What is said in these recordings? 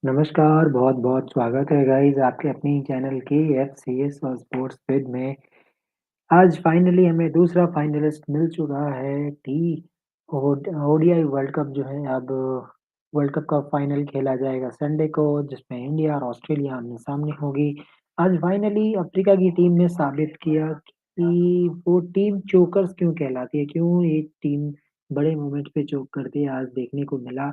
नमस्कार, बहुत-बहुत स्वागत है गाइज़ आपके अपने ही चैनल KFCS और स्पोर्ट्स विद में। आज फाइनली हमें दूसरा फाइनलिस्ट मिल चुका है ओडीआई वर्ल्ड कप जो है अब वर्ल्ड कप का फाइनल खेला जाएगा संडे को जिसमें इंडिया और ऑस्ट्रेलिया आमने-सामने होगी। आज फाइनली अफ्रीका की टीम ने साबित किया कि वो टीम चोकर्स क्यों कहलाती है, क्यों एक टीम बड़े मोमेंट पे चोक करती है, आज देखने को मिला।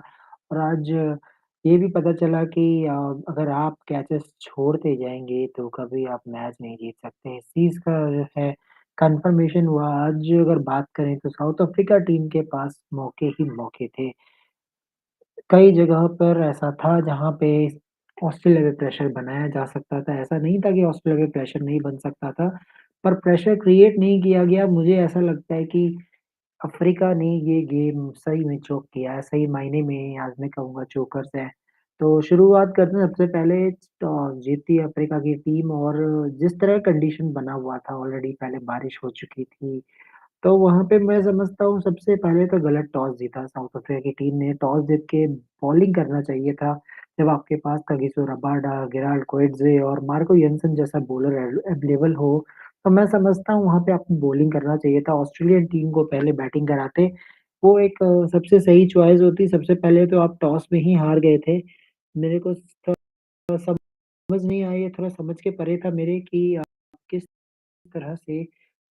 और आज ये भी पता चला कि अगर आप कैचेस छोड़ते जाएँगे तो कभी आप मैच नहीं जीत सकते। इस चीज़ का जो है कन्फर्मेशन हुआ। आज अगर बात करें तो साउथ अफ्रीका टीम के पास मौके ही मौके थे। कई जगह पर ऐसा था जहाँ पे ऑस्ट्रेलिया पे प्रेशर बनाया जा सकता था। ऐसा नहीं था कि ऑस्ट्रेलिया पे प्रेशर नहीं बन सकता था, पर प्रेशर क्रिएट नहीं किया गया। मुझे ऐसा लगता है कि अफ्रीका ने ये गेम सही में चोक किया है, सही मायने में आज मैं कहूँगा चोकर्स है। तो शुरुआत करते हैं सबसे पहले टॉस जीती अफ्रीका की टीम और जिस तरह कंडीशन बना हुआ था ऑलरेडी पहले बारिश हो चुकी थी। तो वहाँ पे मैं समझता हूँ सबसे पहले तो गलत टॉस जीता साउथ अफ्रीका की टीम ने। टॉस जीत के बॉलिंग करना चाहिए था। जब आपके पास कागिसो रबाडा, गेराल्ड कोएट्ज़े और मार्को यन्सेन जैसा बॉलर अवेलेबल हो, तो मैं समझता हूँ वहाँ पे आपको बॉलिंग करना चाहिए था। ऑस्ट्रेलियन टीम को पहले बैटिंग कराते, वो एक सबसे सही चॉइस होती। सबसे पहले तो आप टॉस में ही हार गए थे। मेरे को समझ नहीं आई, ये थोड़ा समझ के परे था मेरे कि आप किस तरह से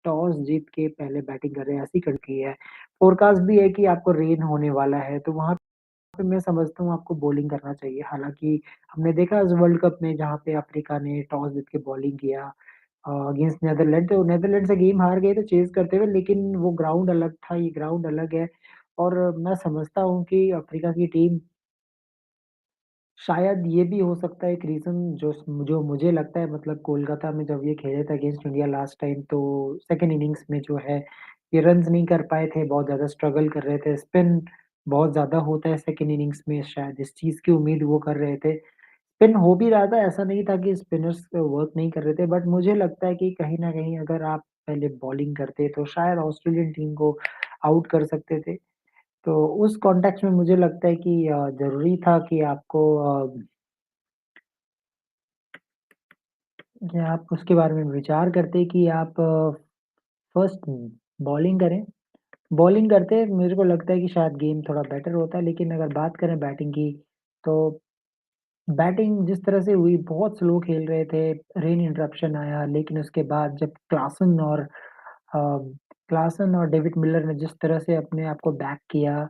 टॉस जीत के पहले बैटिंग कर रहे हैं, ऐसी की है। फ़ोरकास्ट भी है कि आपको रेन होने वाला है, तो वहाँ पे मैं समझता हूँ आपको बॉलिंग करना चाहिए। हालाँकि हमने देखा इस वर्ल्ड कप में जहाँ पे अफ्रीका ने टॉस जीत के बॉलिंग किया अगेंस्ट नीदरलैंड, तो नीदरलैंड से गेम हार गए थे चेज़ करते हुए, लेकिन वो ग्राउंड अलग था, ये ग्राउंड अलग है और मैं समझता हूँ कि अफ्रीका की टीम शायद ये भी हो सकता है एक रीज़न जो मुझे लगता है मतलब कोलकाता में जब ये खेले थे अगेंस्ट इंडिया लास्ट टाइम तो सेकंड इनिंग्स में जो है ये रन्स नहीं कर पाए थे, बहुत ज़्यादा स्ट्रगल कर रहे थे। स्पिन बहुत ज़्यादा होता है सेकंड इनिंग्स में शायद इस चीज़ की उम्मीद वो कर रहे थे। स्पिन हो भी रहा था, ऐसा नहीं था कि स्पिनर्स वर्क नहीं कर रहे थे बट मुझे लगता है कि कहीं न कहीं अगर आप पहले बॉलिंग करते तो शायद ऑस्ट्रेलियन टीम को आउट कर सकते थे। तो उस कॉन्टेक्स्ट में मुझे लगता है कि ज़रूरी था कि आपको कि आप उसके बारे में विचार करते कि आप फर्स्ट बॉलिंग करें। बॉलिंग करते मेरे को लगता है कि शायद गेम थोड़ा बेटर होता, लेकिन अगर बात करें बैटिंग की, तो बैटिंग जिस तरह से हुई बहुत स्लो खेल रहे थे, रेन इंटरप्शन आया, लेकिन उसके बाद जब क्लासन और डेविड मिलर ने जिस तरह से अपने आप को बैक किया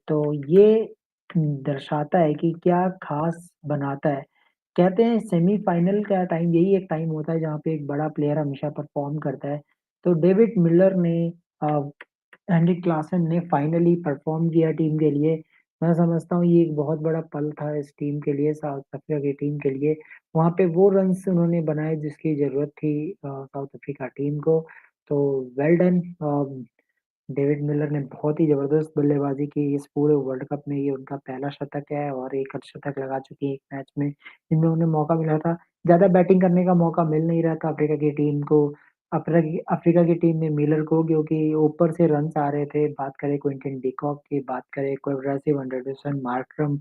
तो ये दर्शाता है कि क्या ख़ास बनाता है। कहते हैं सेमीफ़ाइनल का टाइम यही एक टाइम होता है जहाँ पे एक बड़ा प्लेयर हमेशा परफ़ॉर्म करता है। तो डेविड मिलर ने अ, हेनरिक क्लासन ने फाइनली परफ़ॉर्म किया टीम के लिए। मैं समझता हूँ ये एक बहुत बड़ा पल था इस टीम के लिए, साउथ अफ्रीका की टीम के लिए। वहाँ पे वो रन्स उन्होंने बनाए जिसकी ज़रूरत थी साउथ अफ्रीका टीम को। तो वेल डन डेविड मिलर ने बहुत ही ज़बरदस्त बल्लेबाज़ी की इस पूरे वर्ल्ड कप में, ये उनका पहला शतक है और एक अर्धशतक लगा चुके हैं एक मैच में, जिनमें उन्हें मौका मिला था। ज़्यादा बैटिंग करने का मौका मिल नहीं रहा था अफ्रीका की टीम को। अफ्रीका की टीम ने मिलर को क्योंकि ऊपर से रन्स आ रहे थे, बात करें क्विंटन डी कॉक की, बात करें क्वाड्रेसिव, एंडरसन, मार्करम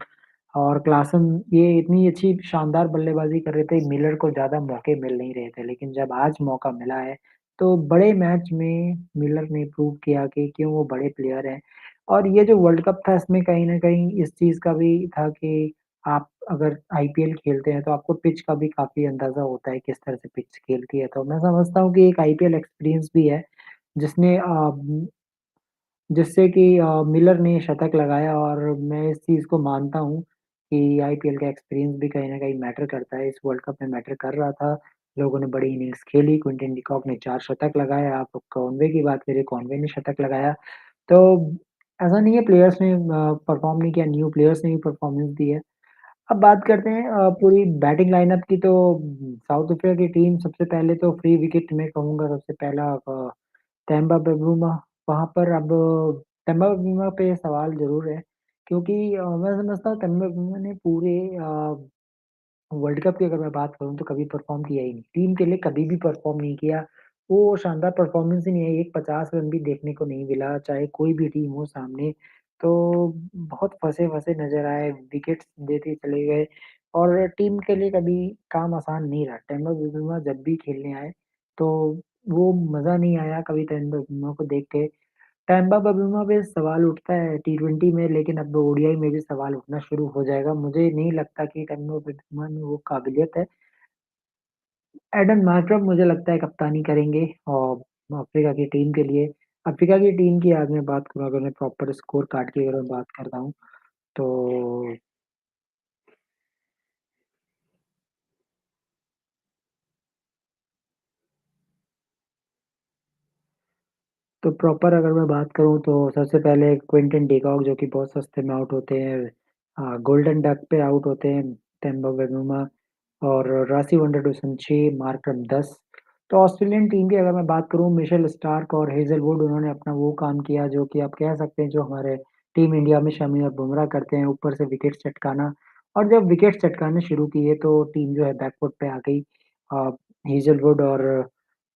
और क्लासन, ये इतनी अच्छी शानदार बल्लेबाज़ी कर रहे थे, मिलर को ज़्यादा मौके मिल नहीं रहे थे। लेकिन जब आज मौका मिला है, तो बड़े मैच में मिलर ने प्रूव किया कि क्यों वो बड़े प्लेयर हैं। और ये जो वर्ल्ड कप था, इसमें कहीं न कहीं इस चीज़ का भी था कि आप अगर आईपीएल खेलते हैं, तो आपको पिच का भी काफ़ी अंदाज़ा होता है, किस तरह से पिच खेलती है। तो मैं समझता हूँ कि एक आईपीएल एक्सपीरियंस भी है, जिसने जिससे कि मिलर ने शतक लगाया और मैं इस चीज़ को मानता हूँ कि आईपीएल का एक्सपीरियंस भी कहीं न कहीं मैटर करता है। इस वर्ल्ड कप में मैटर कर रहा था। लोगों ने बड़ी इनिंग्स खेली, क्विंटन डी कॉक ने 4 शतक लगाए, आप कॉनवे की बात करिए, कॉनवे ने शतक लगाया। तो ऐसा नहीं है प्लेयर्स ने परफ़ॉर्म नहीं किया, न्यू प्लेयर्स ने भी परफ़ॉर्मेंस दी है। अब बात करते हैं पूरी बैटिंग लाइनअप की तो साउथ अफ्रीका की टीम सबसे पहले तो फ्री विकेट मैं कहूँगा सबसे पहला टेम्बा बेबूमा वहाँ पर अब टेम्बा बेबूमा पे सवाल ज़रूर है क्योंकि मैं समझता हूँ टेम्बा बेबूमा ने पूरे वर्ल्ड कप की अगर मैं बात करूँ तो कभी परफ़ॉर्म किया ही नहीं। टीम के लिए कभी भी परफ़ॉर्म नहीं किया। वो शानदार परफ़ॉर्मेंस ही नहीं है, एक 50 रन भी देखने को नहीं मिला, चाहे कोई भी टीम हो सामने। तो बहुत फँसे-फँसे नज़र आए, विकेट्स देते चले गए और टीम के लिए कभी काम आसान नहीं रहा। टेम्बा बाजवा जब भी खेलने आए, तो वो मज़ा नहीं आया कभी टेम्बा बाजवा को देख के। टेम्बा बाजवा पे सवाल उठता है टी20 में, लेकिन अब ओडीआई में भी सवाल उठना शुरू हो जाएगा। मुझे नहीं लगता कि टेम्बा बाजवा में वो काबिलियत है। एडन मार्करम मुझे लगता है कप्तानी करेंगे और अफ्रीका की टीम के लिए। अफ्रीका की टीम की आज मैं बात करूँ, अगर मैं प्रॉपर स्कोर कार्ड की अगर मैं बात करता हूँ, तो प्रॉपर अगर मैं बात करूँ तो सबसे पहले क्विंटन डिकॉक जो कि बहुत सस्ते में आउट होते हैं। गोल्डन डक पे आउट होते हैं टेम्बा बाजवा और रासी वंडर-डुसन 6, मार्करम 10। तो ऑस्ट्रेलियन टीम की अगर मैं बात करूँ, मिशेल स्टार्क और हेज़लवुड उन्होंने अपना वो काम किया जो कि आप कह सकते हैं जो हमारे टीम इंडिया में शमी और बुमराह करते हैं, ऊपर से विकेट चटकाना। और जब विकेट चटकाने शुरू किए तो टीम जो है बैकफुट पे आ गई। अ,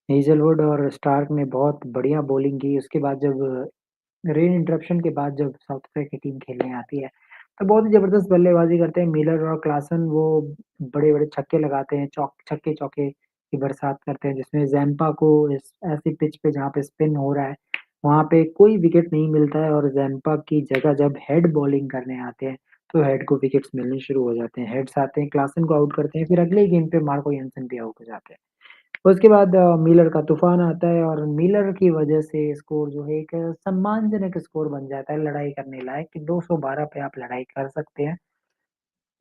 हेज़लवुड और स्टार्क ने बहुत बढ़िया बॉलिंग की। उसके बाद जब रेन इंटरप्शन के बाद जब साउथ अफ्रीका की टीम खेलने आती है, तो बहुत ही ज़बरदस्त बल्लेबाज़ी करते हैं। मिलर और क्लासन वो बड़े-बड़े छक्के लगाते हैं, छक्के-चौके की बरसात करते हैं, जिसमें ज़ैम्पा को इस ऐसी पिच पे जहाँ पे स्पिन हो रहा है, वहाँ पे कोई विकेट नहीं मिलता है और ज़ैम्पा की जगह जब हेड बॉलिंग करने आते हैं, तो हेड को विकेट्स मिलने शुरू हो जाते हैं। हेड्स आते हैं, क्लासन को आउट करते हैं, फिर अगले ही गेंद पे मार्को यन्सन भी आउट हो जाते हैं। उसके बाद मिलर का तूफ़ान आता है और मिलर की वज़ह से स्कोर जो है एक सम्मानजनक स्कोर बन जाता है, लड़ाई करने लायक कि 212 पे आप लड़ाई कर सकते हैं।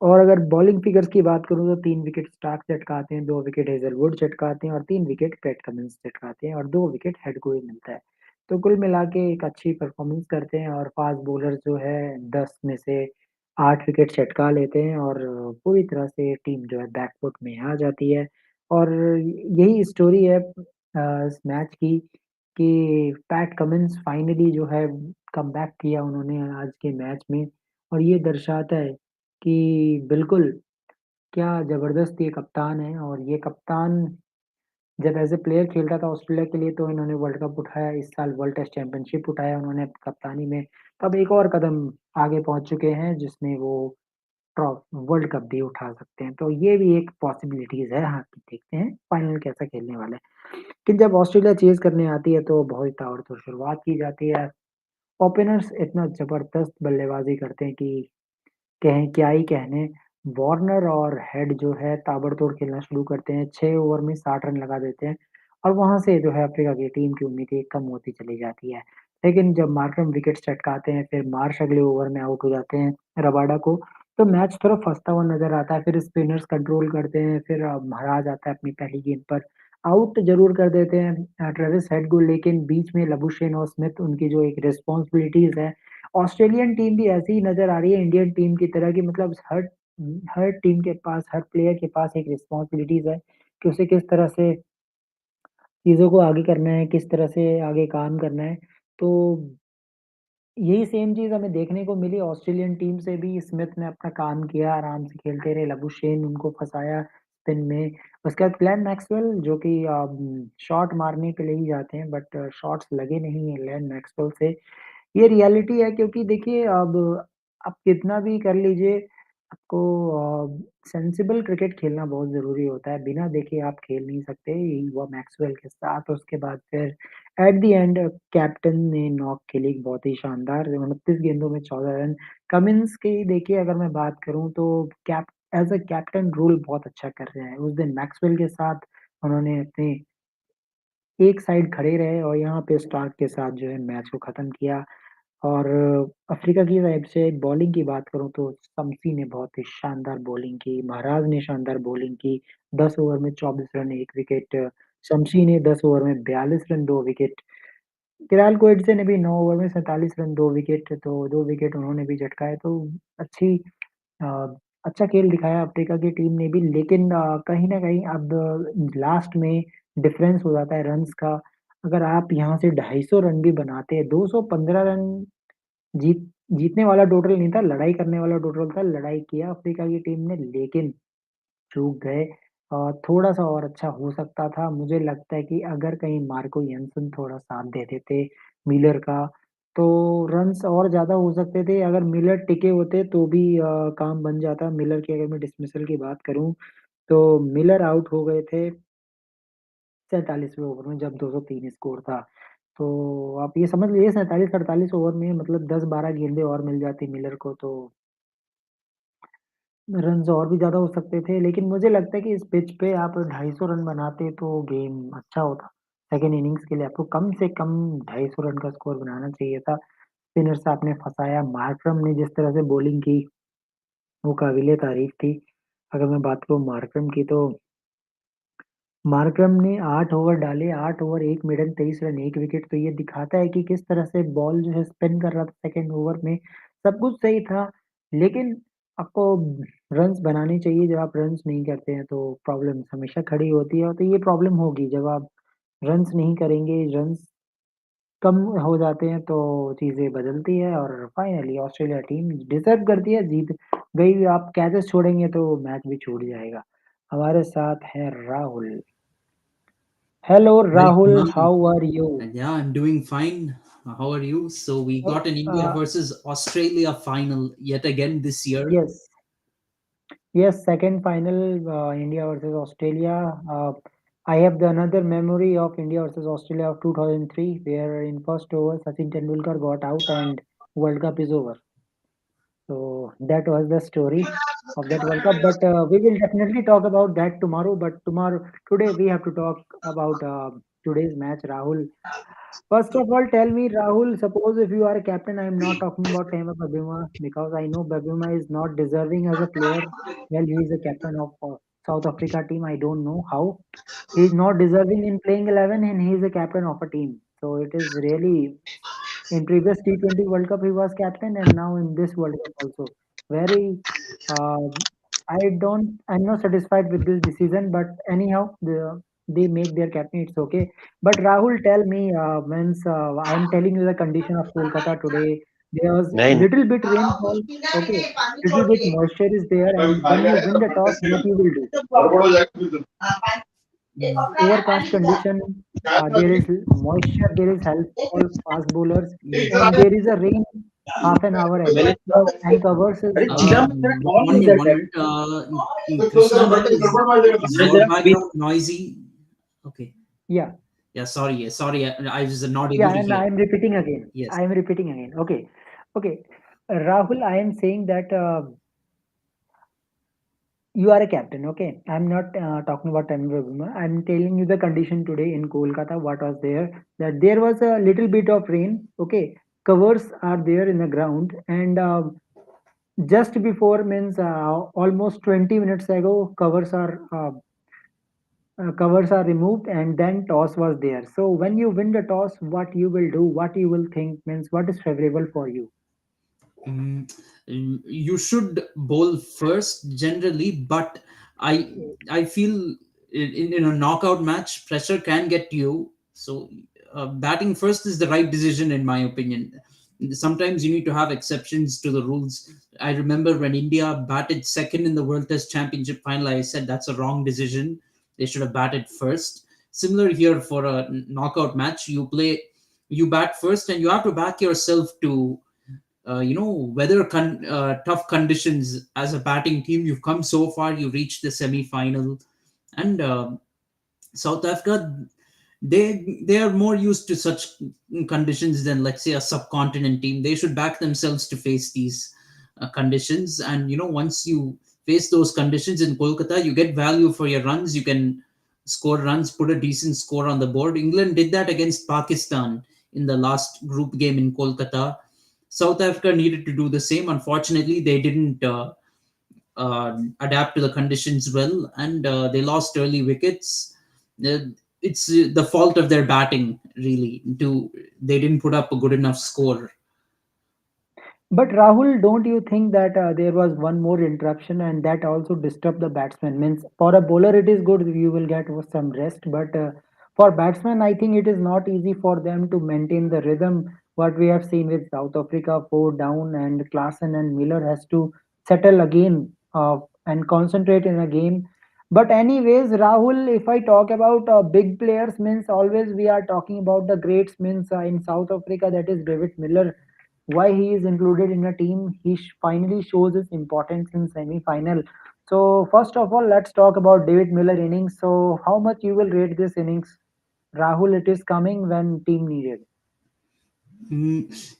और अगर बॉलिंग फिगर्स की बात करूँ तो 3 विकेट स्टार्क चटकाते हैं, 2 विकेट हेज़लवुड चटकाते हैं और 3 विकेट पैट कमिंस चटकाते हैं और 2 विकेट हेड को ही मिलता है। तो कुल मिला के एक अच्छी परफ़ॉर्मेंस करते हैं और फ़ास्ट बॉलर जो है 10 में से 8 विकेट चटका लेते हैं और पूरी तरह से टीम जो है बैकफुट में आ जाती है। और यही स्टोरी है इस मैच की कि पैट कमिंस फाइनली जो है कमबैक किया उन्होंने आज के मैच में और ये दर्शाता है कि बिल्कुल, क्या ज़बरदस्त ये कप्तान है और ये कप्तान जब एज़ अ प्लेयर खेलता था ऑस्ट्रेलिया के लिए तो इन्होंने वर्ल्ड कप उठाया, इस साल वर्ल्ड टेस्ट चैंपियनशिप उठाया उन्होंने कप्तानी में। तो अब एक और कदम आगे पहुँच चुके हैं जिसमें वो वर्ल्ड कप भी उठा सकते हैं। तो ये भी एक पॉसिबिलिटीज़ है, हाँ, देखते हैं फाइनल कैसा खेलने वाला है। लेकिन जब ऑस्ट्रेलिया चेज़ करने आती है तो बहुत ही ताबड़तोड़ शुरुआत की जाती है। ओपनर्स इतना ज़बरदस्त बल्लेबाज़ी करते हैं कि कहें क्या ही कहने, वार्नर और हेड जो है ताबड़तोड़ खेलना शुरू करते हैं, 6 ओवर में 60 रन लगा देते हैं और वहाँ से जो है अफ्रीका की टीम की उम्मीदें कम होती चली जाती है। लेकिन जब मार्करम विकेट्स चटकाते हैं, फिर मार्श अगले ओवर में आउट हो जाते हैं रबाडा को, तो मैच थोड़ा फँसता हुआ नज़र आता है, फिर स्पिनर्स कंट्रोल करते हैं, फिर महाराज आता है अपनी पहली गेंद पर, आउट ज़रूर कर देते हैं ट्रेविस हेड को, लेकिन बीच में लबुशेन और स्मिथ उनकी जो एक रिस्पॉन्सिबिलिटीज़ है ऑस्ट्रेलियन टीम भी ऐसी ही नज़र आ रही है इंडियन टीम की तरह कि मतलब हर टीम के पास, हर प्लेयर के पास एक रिस्पॉन्सिबिलिटीज़ है कि उसे किस तरह से चीज़ों को आगे करना है, किस तरह से आगे काम करना है। तो यही सेम चीज़ हमें देखने को मिली ऑस्ट्रेलियन टीम से भी। स्मिथ ने अपना काम किया, आराम से खेलते रहे, लबुशेन उनको फँसाया स्पिन में। उसके बाद ग्लेन मैक्सवेल जो कि शॉट मारने के लिए ही जाते हैं बट शॉट्स लगे नहीं हैं ग्लेन मैक्सवेल से। ये रियलिटी है क्योंकि देखिए अब आप कितना भी कर लीजिए, आपको सेंसिबल क्रिकेट खेलना बहुत ज़रूरी होता है। बिना देखे आप खेल नहीं सकते, यही हुआ मैक्सवेल के साथ। उसके बाद फिर एट द एंड कैप्टन ने नॉक खेली बहुत ही शानदार 29 गेंदों में 14 रन। कमिंस की देखिए अगर मैं बात करूँ तो cap as a captain role बहुत अच्छा कर रहे हैं। उस दिन मैक्सवेल के साथ उन्होंने अपने एक साइड खड़े रहे और यहाँ पे स्टार्क के साथ जो है मैच को ख़त्म किया। और अफ्रीका की साइड से बॉलिंग की बात करूँ तो शम्सी ने बहुत ही शानदार बॉलिंग की, महाराज ने शानदार बॉलिंग की, 10 ओवर में 24 रन 1 विकेट, शम्सी ने 10 ओवर में 42 रन 2 विकेट, केराल कोएट्ज़े ने भी 9 ओवर में 47 रन 2 विकेट, तो 2 विकेट उन्होंने भी झटकाए, तो अच्छी अ, अच्छा खेल दिखाया अफ्रीका की टीम ने भी। लेकिन कहीं न कहीं अब लास्ट में डिफरेंस हो जाता है रन्स का। अगर आप यहाँ से 250 रन भी बनाते हैं, 215 रन जीत जीतने वाला टोटल नहीं था, लड़ाई करने वाला टोटल था। लड़ाई किया अफ्रीका की टीम ने लेकिन चूक गए। थोड़ा-सा और अच्छा हो सकता था। मुझे लगता है कि अगर कहीं मार्को यन्सन थोड़ा साथ दे देते, मिलर का तो रन्स और ज़्यादा हो सकते थे, अगर मिलर टिके होते तो भी काम बन जाता। मिलर की अगर मैं डिसमिसल की बात करूँ, तो मिलर आउट हो गए थे 47वें ओवर में जब 203 स्कोर था। तो आप ये समझ लीजिए 47-48 ओवर में मतलब 10-12 गेंदें और मिल जाती मिलर को तो रन्स और भी ज़्यादा हो सकते थे। लेकिन मुझे लगता है कि इस पिच पे आप 250 रन बनाते तो गेम अच्छा होता। सेकंड इनिंग्स के लिए आपको कम से कम 250 रन का स्कोर बनाना चाहिए था। स्पिनर्स आपने फँसाया, मार्करम ने जिस तरह से बॉलिंग की वो काबिल-ए-तारीफ़ थी। अगर मैं बात करूँ मार्करम की तो मार्करम ने 8 ओवर डाले, 8 ओवर 1 मिडन 23 रन 1 विकेट तो ये दिखाता है कि किस तरह से बॉल जो है स्पिन कर रहा था सेकंड ओवर में। सब कुछ सही था, लेकिन आपको रन्स बनाने चाहिए, जब आप रन्स नहीं करते हैं तो प्रॉब्लम्स हमेशा खड़ी होती है, तो ये प्रॉब्लम होगी जब आप रन्स नहीं करेंगे, रन्स कम हो जाते हैं तो चीज़ें बदलती है और फाइनली ऑस्ट्रेलिया टीम डिज़र्व करती है, जीत गई। आप कैचेज़ छोड़ेंगे तो मैच भी छूट जाएगा। हमारे साथ हैं Rahul. Hello Well, Rahul, Kunal, how are you? yeah, I'm doing fine. How are you? So we Uh, got an India uh, versus Australia final yet again this year. yes, yes, second final, India versus Australia. I have the another memory of India versus Australia of 2003, where in first over Sachin Tendulkar got out and World Cup is over. So that was the story of that World Cup. But we will definitely talk about that tomorrow. But today we have to talk about today's match, Rahul. First of all, tell me, Rahul, suppose if you are a captain, I am not talking about Tema Babima because I know Babima is not deserving as a player. Well, he is a captain of South Africa team. I don't know how. He is not deserving in playing 11 and he is a captain of a team. So it is really in previous T20 World Cup, he was captain, and now in this World Cup also. Very, uh, I'm not satisfied with this decision, but anyhow, they make their captain. It's okay. But Rahul, tell me, I am telling you the condition of Kolkata today. There was नहीं little bit rainfall. Okay, little bit moisture is there, and when you win the toss, what you will do? Mm, Overcast condition, there is moisture, there is help for fast bowlers, mm. and there is a rain half an hour ago, and covers is One minute. Krishna, is your background noisy? Okay. yeah, Yeah, sorry. Sorry, I was not yeah, able to and hear. I am repeating again. Yes. I am repeating again. Okay, okay, Rahul, I am saying that you are a captain. Okay, I'm not talking about Tamil Raghuva. I'm telling you the condition today in Kolkata. What was there? That there was a little bit of rain. Okay, covers are there in the ground, and just before means almost 20 minutes ago, covers are removed, and then toss was there. So when you win the toss, what you will do, what you will think means what is favorable for you. Mm, you should bowl first generally, but I I feel in a knockout match pressure can get to you. So batting first is the right decision in my opinion. Sometimes you need to have exceptions to the rules. I remember when India batted second in the World Test Championship final, I said that's a wrong decision. They should have batted first. Similar here for a knockout match, you bat first, and you have to back yourself to tough conditions as a batting team. You've come so far, you reached the semi-final, and South Africa, they are more used to such conditions than, let's say, a subcontinent team. They should back themselves to face these conditions, and once you face those conditions in Kolkata, you get value for your runs. You can score runs, put a decent score on the board. England did that against Pakistan in the last group game in Kolkata. South Africa needed to do the same. Unfortunately, they didn't adapt to the conditions well, and they lost early wickets. It's the fault of their batting, really. They didn't put up a good enough score. But Rahul, don't you think that there was one more interruption and that also disturbed the batsman? Means for a bowler it is good you will get some rest, but for batsmen I think it is not easy for them to maintain the rhythm. What we have seen with South Africa, four down, and Klaasen and Miller has to settle again and concentrate in a game. But anyways, Rahul, if I talk about big players, means always we are talking about the greats, means in South Africa, that is David Miller. Why he is included in a team? He finally shows his importance in semi-final. So first of all, let's talk about David Miller innings. So how much you will rate this innings, Rahul? It is coming when team needed.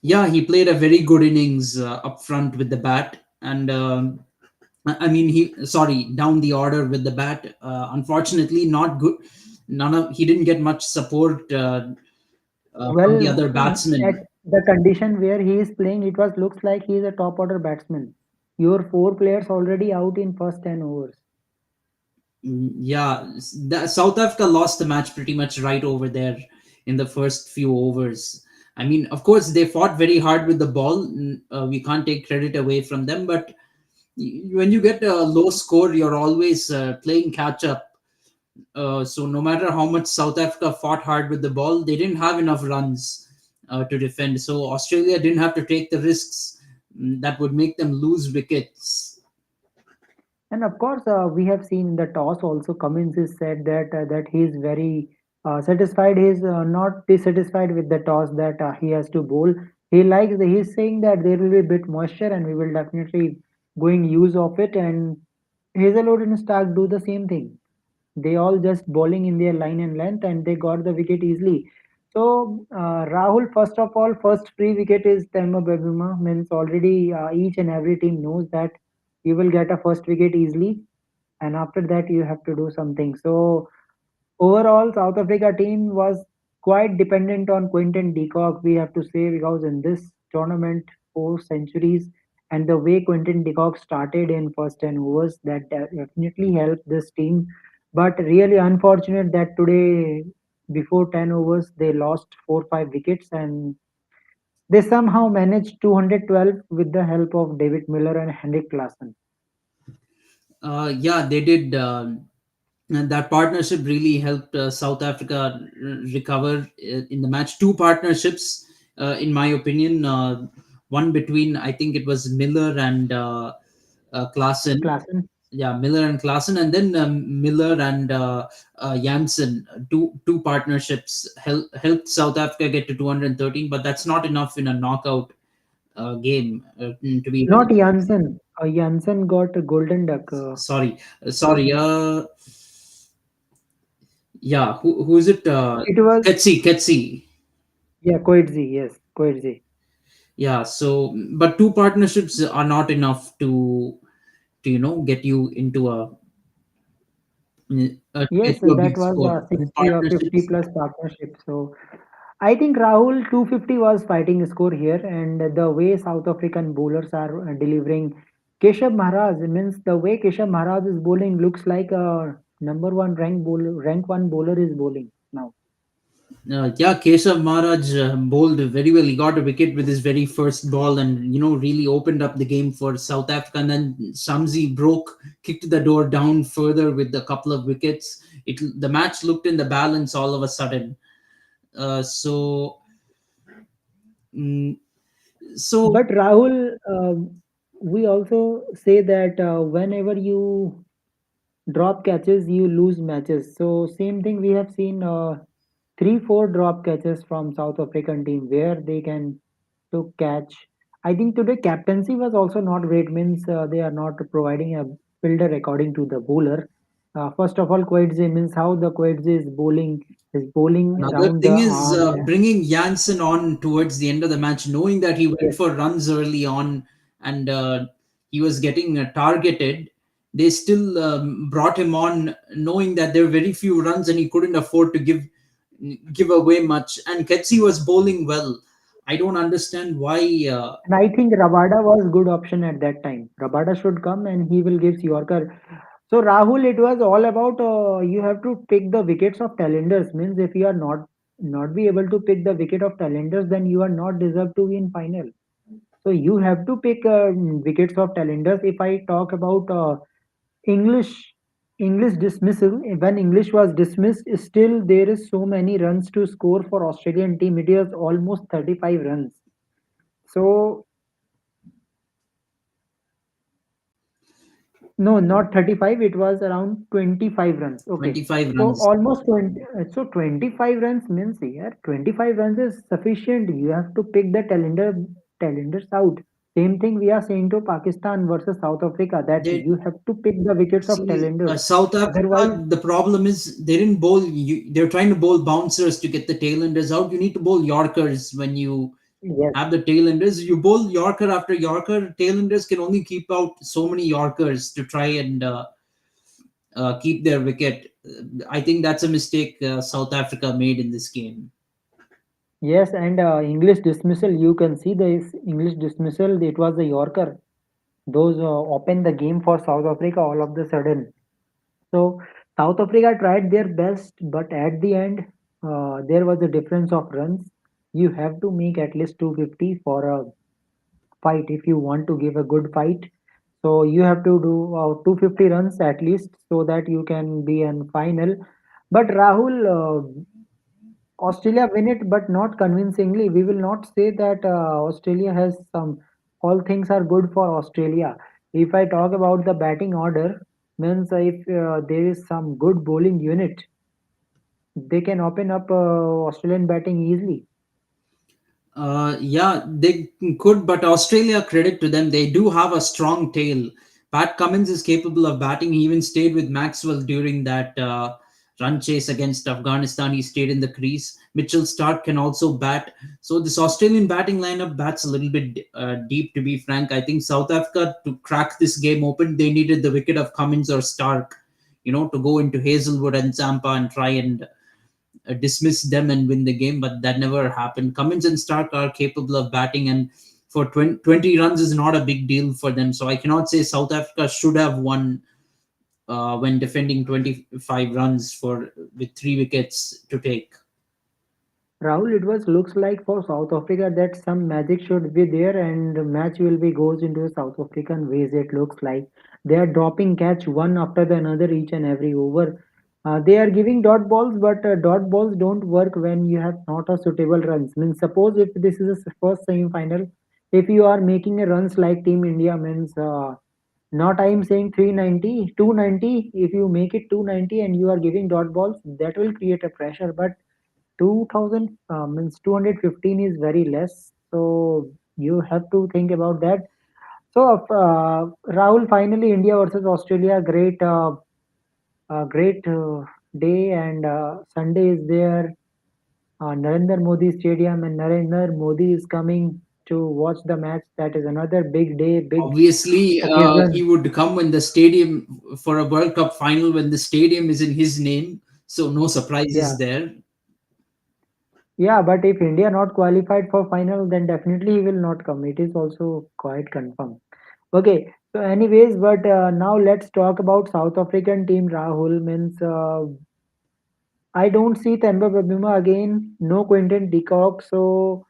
Yeah, he played a very good innings up front with the bat, and I mean, down the order with the bat. Unfortunately, not good. None of He didn't get much support from the Well, other at batsmen. the condition where he is playing, it was looks like he is a top order batsman. Your four players already out in first 10 overs. Yeah, South Africa lost the match pretty much right over there in the first few overs. I mean, of course, they fought very hard with the ball. We can't take credit away from them, but when you get a low score, you're always playing catch up. So no matter how much South Africa fought hard with the ball, they didn't have enough runs to defend. So Australia didn't have to take the risks that would make them lose wickets. And of course, we have seen the toss also. Cummins has said that he is very satisfied. He is not dissatisfied with the toss that he has to bowl. He likes. He is saying that there will be a bit moisture, and we will definitely going use of it. And Hazelwood and Stark do the same thing. They all just bowling in their line and length, and they got the wicket easily. So Rahul, first of all, first free wicket is Temba Babuma. Means already each and every team knows that you will get a first wicket easily, and after that you have to do something. So overall, South Africa team was quite dependent on Quinton de Kock, we have to say, because in this tournament, 4 centuries, and the way Quinton de Kock started in first 10 overs, that definitely helped this team. But really unfortunate that today, before 10 overs, they lost 4 5 wickets, and they somehow managed 212 with the help of David Miller and Henrik Larsson. Yeah, they did. And that partnership really helped South Africa recover in the match. Two partnerships, in my opinion. One between, I think it was Miller and Klaassen. Klassen. Yeah, Miller and Klaassen, and then Miller and Janssen. Two partnerships helped South Africa get to 213, but that's not enough in a knockout game. To be Not Janssen. Janssen got a golden duck. sorry. Yeah, who is it? It was, Ketsi. yeah, Coetzee, yes, Coetzee. Yeah. So, but two partnerships are not enough to get you into to Yes, get you a that big was score. a Two 60 or 50 partnerships. plus partnership. So I think Rahul 250 was fighting score here, and the way South African bowlers are delivering. Keshav Maharaj means the way Keshav Maharaj is bowling looks like a number one rank one bowler is bowling now. Yeah, Keshav Maharaj bowled very well. He got a wicket with his very first ball, and really opened up the game for South Africa. And then Shamsi kicked the door down further with a couple of wickets. The match looked in the balance all of a sudden. So, mm, so But Rahul, we also say that whenever you drop catches, you lose matches. So same thing we have seen 3 4 drop catches from South African team where they can to catch. I think today captaincy was also not great. Means they are not providing a builder according to the bowler. First of all, Coetzee means how the Coetzee is bowling another around the thing is arm. bringing Janssen on towards the end of the match, knowing that he went Yes. for runs early on, and he was getting targeted. They still brought him on, knowing that there were very few runs and he couldn't afford to give away much. And Ketsi was bowling well. I don't understand why. And I think Rabada was good option at that time. Rabada should come and he will give Yorker. So Rahul, it was all about you have to pick the wickets of talenders. Means if you are not be able to pick the wicket of talenders, then you are not deserved to be in final. So you have to pick wickets of talenders. If I talk about English English dismissal, when English was dismissed, still there is so many runs to score for Australian team. It is almost 35 runs. So No, not 35. It was around 25 runs. Okay. 25 So runs. almost 20. So 25 runs means here 25 runs is sufficient. You have to pick the talenders out. Same thing we are saying to Pakistan versus South Africa, that They you have to pick the wickets of see talenders. South Otherwise, Africa. The problem is they didn't bowl. They're trying to bowl bouncers to get the tailenders out. You need to bowl Yorkers when you yes. have the tailenders. You bowl Yorker after Yorker. Tailenders can only keep out so many Yorkers to try and keep their wicket. I think that's a mistake South Africa made in this game. Yes, and English dismissal, you can see this English dismissal, it was a Yorker. Those opened the game for South Africa all of the sudden. So South Africa tried their best, but at the end, there was a difference of runs. You have to make at least 250 for a fight if you want to give a good fight. So you have to do 250 runs at least so that you can be in final. But Rahul, Australia win it, but not convincingly. We will not say that Australia has some. All things are good for Australia. If I talk about the batting order, means if there is some good bowling unit, they can open up Australian batting easily. Yeah, they could, but Australia, credit to them, they do have a strong tail. Pat Cummins is capable of batting. He even stayed with Maxwell during that run chase against Afghanistan. He stayed in the crease. Mitchell Stark can also bat. So this Australian batting lineup bats a little bit deep, to be frank. I think South Africa, to crack this game open, they needed the wicket of Cummins or Stark, to go into Hazelwood and Zampa and try and dismiss them and win the game, but that never happened. Cummins and Stark are capable of batting, and for 20 runs is not a big deal for them. So I cannot say South Africa should have won when defending 25 runs for with 3 wickets to take. Rahul, it was looks like for South Africa that some magic should be there and the match will be goes into South African ways. It looks like they are dropping catch one after the another each and every over. They are giving dot balls, but dot balls don't work when you have not a suitable runs. Means suppose if this is a first semi-final, if you are making a runs like Team India means not I am saying 390, 290. If you make it 290 and you are giving dot balls, that will create a pressure. But 2000 means 215 is very less. So you have to think about that. So Rahul, finally India versus Australia, great day, and Sunday is there. Narendra Modi Stadium, and Narendra Modi is coming to watch the match. That is another big day, big Obviously, he occasion. would come when the stadium for a World Cup final when the stadium is in his name. So no Yeah, surprises there. yeah. But if India not qualified for final, then definitely he will not come. It is also quite confirmed. Okay, so anyways, but now let's talk about South African team. Rahul means I don't see Temba Babima again. No Quinton Decock. So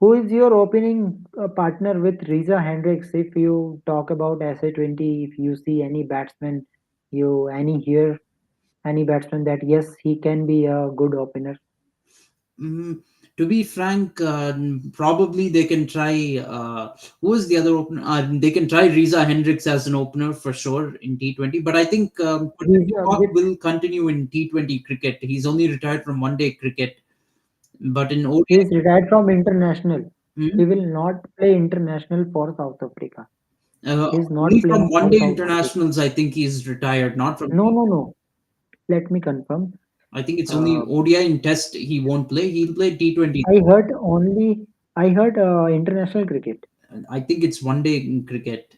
who is your opening partner with Riza Hendricks? If you talk about SA20, if you see any batsman, you any here any batsman that yes he can be a good opener. Mm, to be frank, probably they can try. Who is the other opener? They can try Riza Hendricks as an opener for sure in T20. But I think Quinton He's de Kock with will continue in T20 cricket. He's only retired from one day cricket. But in he is ODI, retired from international. hmm, He will not play international for South Africa. He is not only from playing one for day South Africa. internationals, I think he's retired. Not from. No, no, no. Let me confirm. I think it's only Uh, ODI in Test he won't play. He'll play T20. I heard only. I heard international cricket. I think it's one day in cricket.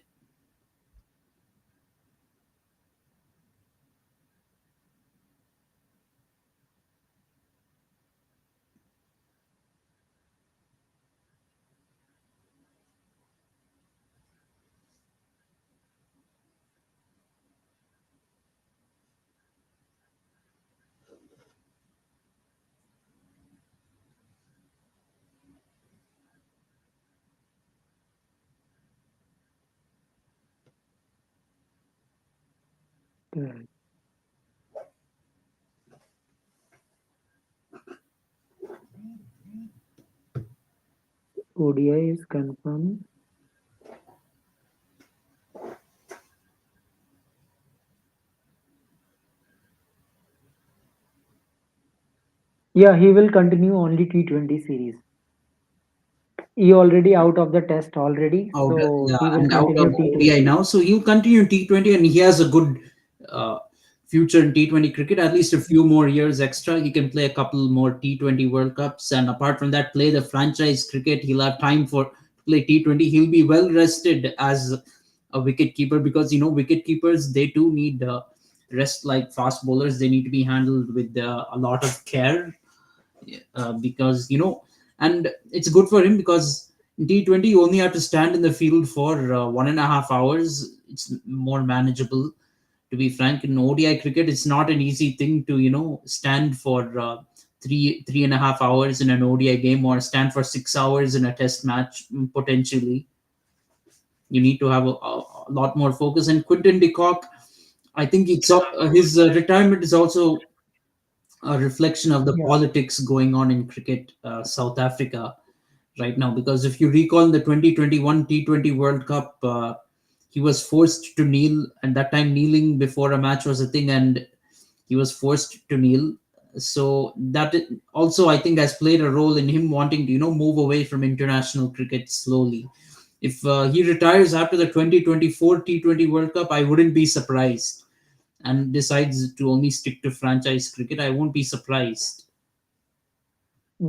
Hmm. ODI is confirmed. Yeah, he will continue only T20 series. He already out of the test already, Out, so yeah, he will and out of continue ODI T20. now. So he'll continue T20, and he has a good uh, future in T20 cricket. At least a few more years extra. He can play a couple more T20 World Cups, and apart from that, play the franchise cricket. He'll have time for to play T20. He'll be well rested as a wicket keeper, because wicket keepers, they too need rest like fast bowlers. They need to be handled with a lot of care, because and it's good for him because in T20 you only have to stand in the field for 1.5 hours. It's more manageable, to be frank. In ODI cricket, it's not an easy thing to stand for three and a half hours in an ODI game, or stand for 6 hours in a test match. Potentially, you need to have a lot more focus. And Quinton de Kock, I think his retirement is also a reflection of the Yeah, politics going on in cricket, South Africa right now. Because if you recall the 2021 T20 World Cup, he was forced to kneel, and that time kneeling before a match was a thing, and he was forced to kneel. So also, I think, has played a role in him wanting to move away from international cricket slowly. If he retires after the 2024 T20 World Cup, I wouldn't be surprised, and decides to only stick to franchise cricket, I won't be surprised.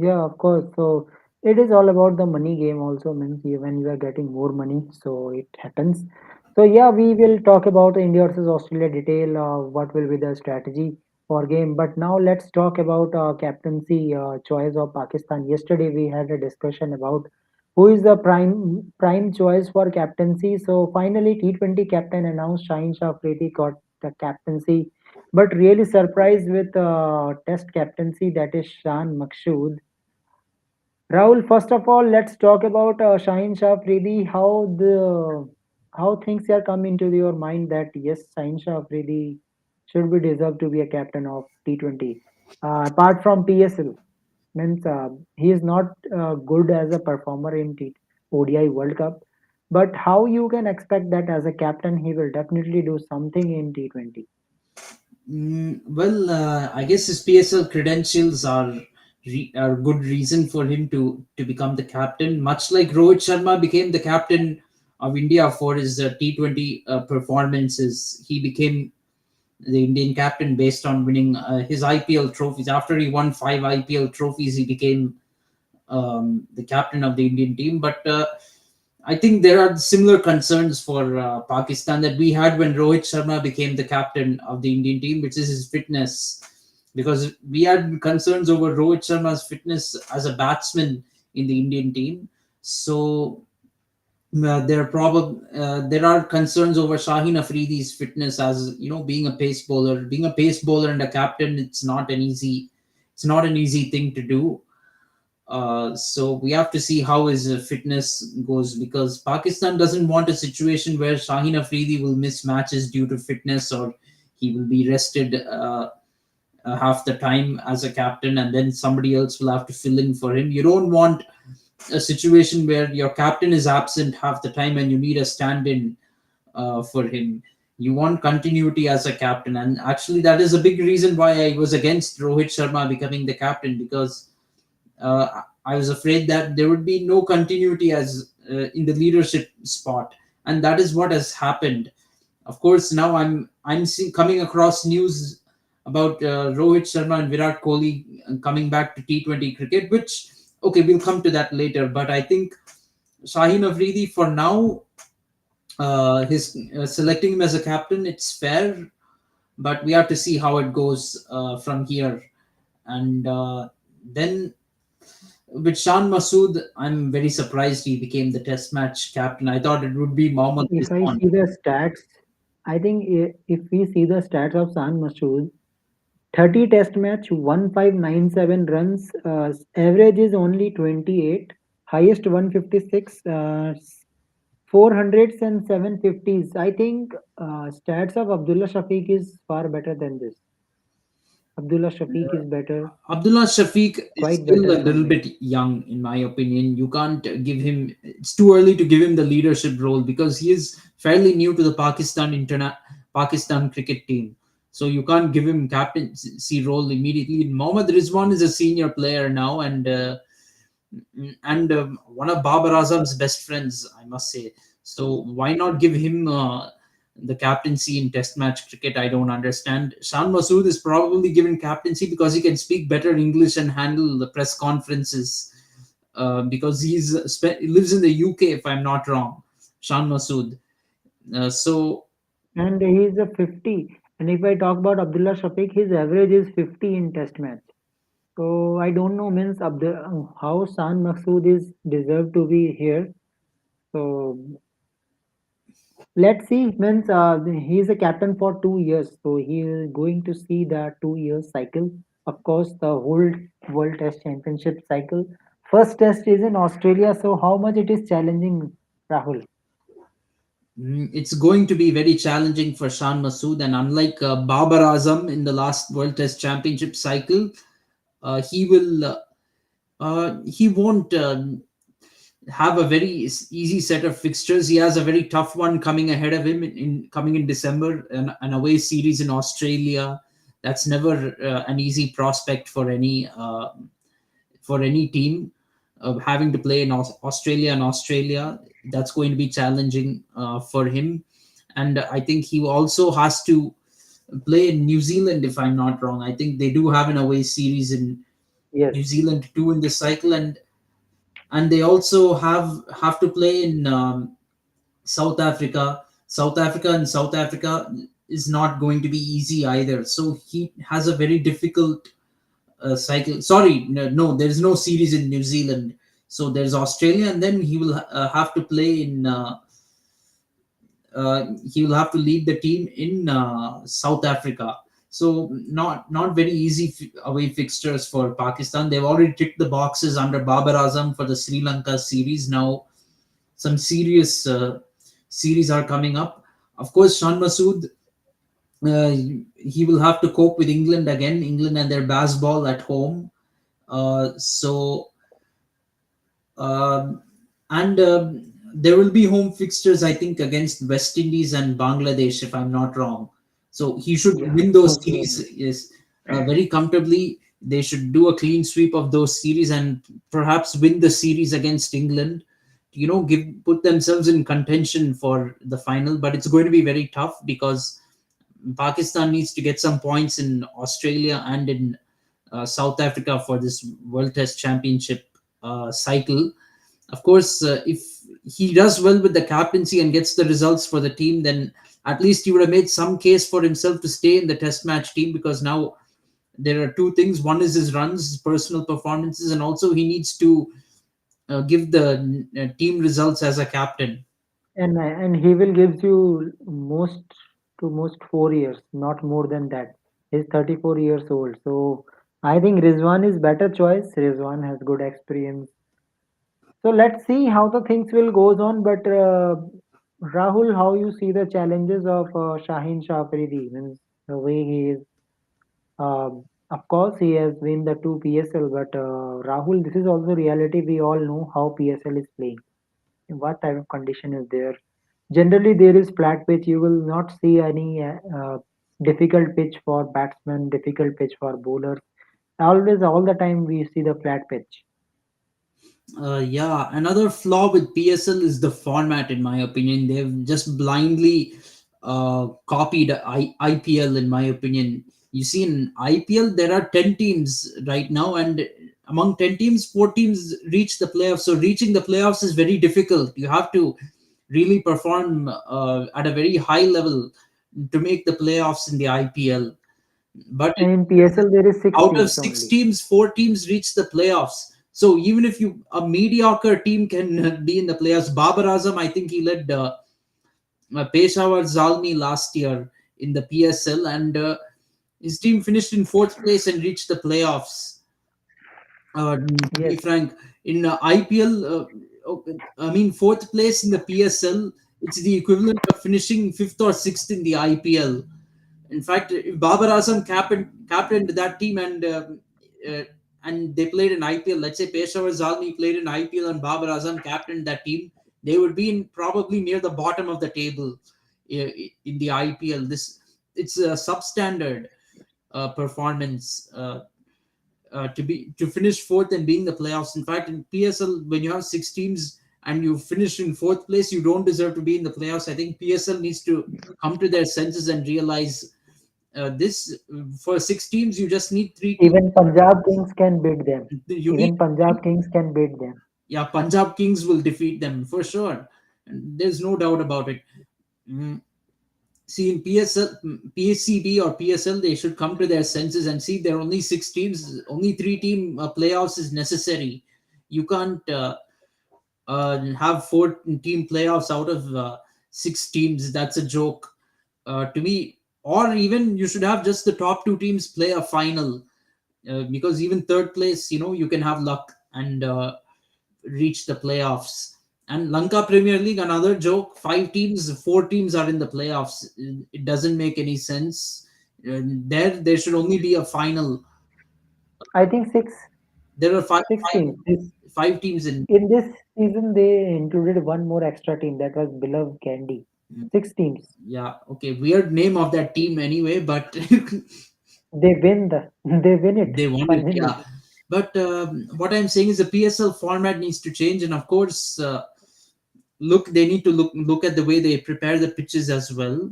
yeah, of course. So it is all about the money game also, means when you are getting more money, so it happens. So yeah, we will talk about India versus Australia detail, what will be the strategy for game. But now let's talk about captaincy choice of Pakistan. Yesterday we had a discussion about who is the prime choice for captaincy. So finally T20 captain announced Shaheen Shah Afridi got the captaincy, but really surprised with test captaincy, that is Shan Maqsood. Rahul, first of all, let's talk about Shaheen Shah Afridi. How things are come into your mind that yes, Shaheen Shah Afridi should be deserved to be a captain of T20. Apart from PSL, means he is not good as a performer in ODI World Cup, but how you can expect that as a captain he will definitely do something in T20. Well, I guess his PSL credentials are good reason for him to become the captain. Much like Rohit Sharma became the captain of India for his T20 performances, he became the Indian captain based on winning his IPL trophies. After he won 5 IPL trophies, he became the captain of the Indian team. But I think there are similar concerns for Pakistan that we had when Rohit Sharma became the captain of the Indian team, which is his fitness. Because we had concerns over Rohit Sharma's fitness as a batsman in the Indian team. So there are concerns over Shaheen Afridi's fitness, as being a pace bowler. Being a pace bowler and a captain, it's not an easy thing to do. So we have to see how his fitness goes, because Pakistan doesn't want a situation where Shaheen Afridi will miss matches due to fitness, or he will be rested half the time as a captain, and then somebody else will have to fill in for him. You don't want a situation where your captain is absent half the time and you need a stand-in for him. You want continuity as a captain, and actually that is a big reason why I was against Rohit Sharma becoming the captain, because I was afraid that there would be no continuity as in the leadership spot, and that is what has happened. Of course, now coming across news about Rohit Sharma and Virat Kohli coming back to T20 cricket, which, okay, we'll come to that later. But I think Shaheen Afridi, for now, his selecting him as a captain, it's fair, but we have to see how it goes from here. And then with Shan Masood, I'm very surprised he became the Test match captain. I thought it would be Mohammad If I Rizwan. see the stats, I think if we see the stats of San Masood, 30 test match, 1597 runs, average is only 28, highest 156, 400s and 750s. I think stats of Abdullah Shafiq is far better than this. Abdullah Shafiq is better, Abdullah Shafiq is quite still better a from little him. bit young, in my opinion. You can't give him. It's too early to give him the leadership role, because he is fairly new to the Pakistan cricket team. so you can't give him captaincy role immediately. Mohammad Rizwan is a senior player now, and one of Babar Azam's best friends, I must say. So why not give him the captaincy in Test match cricket? I don't understand. Shan Masood is probably given captaincy because he can speak better English and handle the press conferences. Because he lives in the UK, if I'm not wrong. Shan Masood. So And he's a 50. And if I talk about Abdullah Shafiq, his average is 50 in test match. So I don't know means how San Masood is deserved to be here. So let's see. Means he is a captain for 2 years, so he is going to see the 2 years cycle. Of course, the whole World Test Championship cycle. First test is in Australia, so how much it is challenging, Rahul? it's going to be very challenging for Shan Masood, and unlike Babar Azam in the last World Test Championship cycle, he won't have a very easy set of fixtures. He has a very tough one coming ahead of him coming in December, an away series in Australia. That's never an easy prospect for any team, having to play in Australia. That's going to be challenging for him, and I think he also has to play in New Zealand, if I'm not wrong. I think they do have an away series in Yes, New Zealand too in this cycle, and they also have to play in South Africa. South Africa is not going to be easy either. So he has a very difficult cycle. Sorry, no, there's no series in New Zealand. So there's Australia, and then have to play in. He will have to lead the team in South Africa. So not very easy away fixtures for Pakistan. They've already ticked the boxes under Babar Azam for the Sri Lanka series. Now some serious series are coming up. Of course, Shan Masood, uh, he will have to cope with England again, England and their baseball at home. So um, and there will be home fixtures, I think, against West Indies and Bangladesh, if I'm not wrong. So he should yeah, win those most series, probably. yes, very comfortably. They should do a clean sweep of those series and perhaps win the series against England. Give put themselves in contention for the final, but it's going to be very tough because Pakistan needs to get some points in Australia and in South Africa for this World Test Championship cycle. Of course, if he does well with the captaincy and gets the results for the team, then at least he would have made some case for himself to stay in the Test match team, because now there are two things. One is his runs, his personal performances, and also he needs to give the team results as a captain. And he will gives you most 4 years, not more than that. He's 34 years old, so I think Rizwan is better choice. Rizwan has good experience. So let's see how the things will goes on. But Rahul, how you see the challenges of Shaheen Shah Afridi? Means the way he is. Of course, he has win the two PSL, but Rahul, this is also reality. We all know how PSL is playing. What type of condition is there? Generally, there is flat pitch. You will not see any difficult pitch for batsmen, difficult pitch for bowlers. Always, all the time, we see the flat pitch. Yeah, another flaw with PSL is the format, in my opinion. They've just blindly copied IPL, in my opinion. You see, in IPL, there are 10 teams right now, and among 10 teams, 4 teams reach the playoffs. So, reaching the playoffs is very difficult. You have to really perform at a very high level to make the playoffs in the IPL. But And in PSL, there is six out of teams six only. teams, 4 teams reach the playoffs. So even if you a mediocre team can be in the playoffs. Babar Azam, I think he led Peshawar Zalmi last year in the PSL, and his team finished in fourth place and reached the playoffs. To be Yes, frank, in IPL, I mean fourth place in the PSL, it's the equivalent of finishing fifth or sixth in the IPL. In fact, if Babar Azam captained that team, uh, and they played in IPL, let's say Peshawar Zalmi played in IPL and Babar Azam captained that team, they would be in probably near the bottom of the table in the IPL. This it's a substandard performance to finish fourth and be in the playoffs. In fact, in PSL, when you have six teams and you finish in fourth place, you don't deserve to be in the playoffs. I think PSL needs to come to their senses and realize this for six teams, you just need three teams. Even Punjab Kings can beat them. You need, Even Punjab Kings can beat them. yeah, Punjab Kings will defeat them for sure. And there's no doubt about it. Mm. See, in PSL, PSCB or PSL, they should come to their senses and see there are only six teams, only three-team playoffs is necessary. You can't have four-team playoffs out of six teams. That's a joke to me. Or even you should have just the top two teams play a final, because even third place, you can have luck and reach the playoffs. And Lanka Premier League, another joke. Five teams, four teams are in the playoffs. It doesn't make any sense. There should only be a final. I think There are six teams. five teams in. In this season, they included one more extra team that was beloved Candy. Six teams. Yeah, okay. Weird name of that team anyway, but They win it they won it. finally. Yeah, but what I'm saying is the PSL format needs to change, and of course, they need to look at the way they prepare the pitches as well.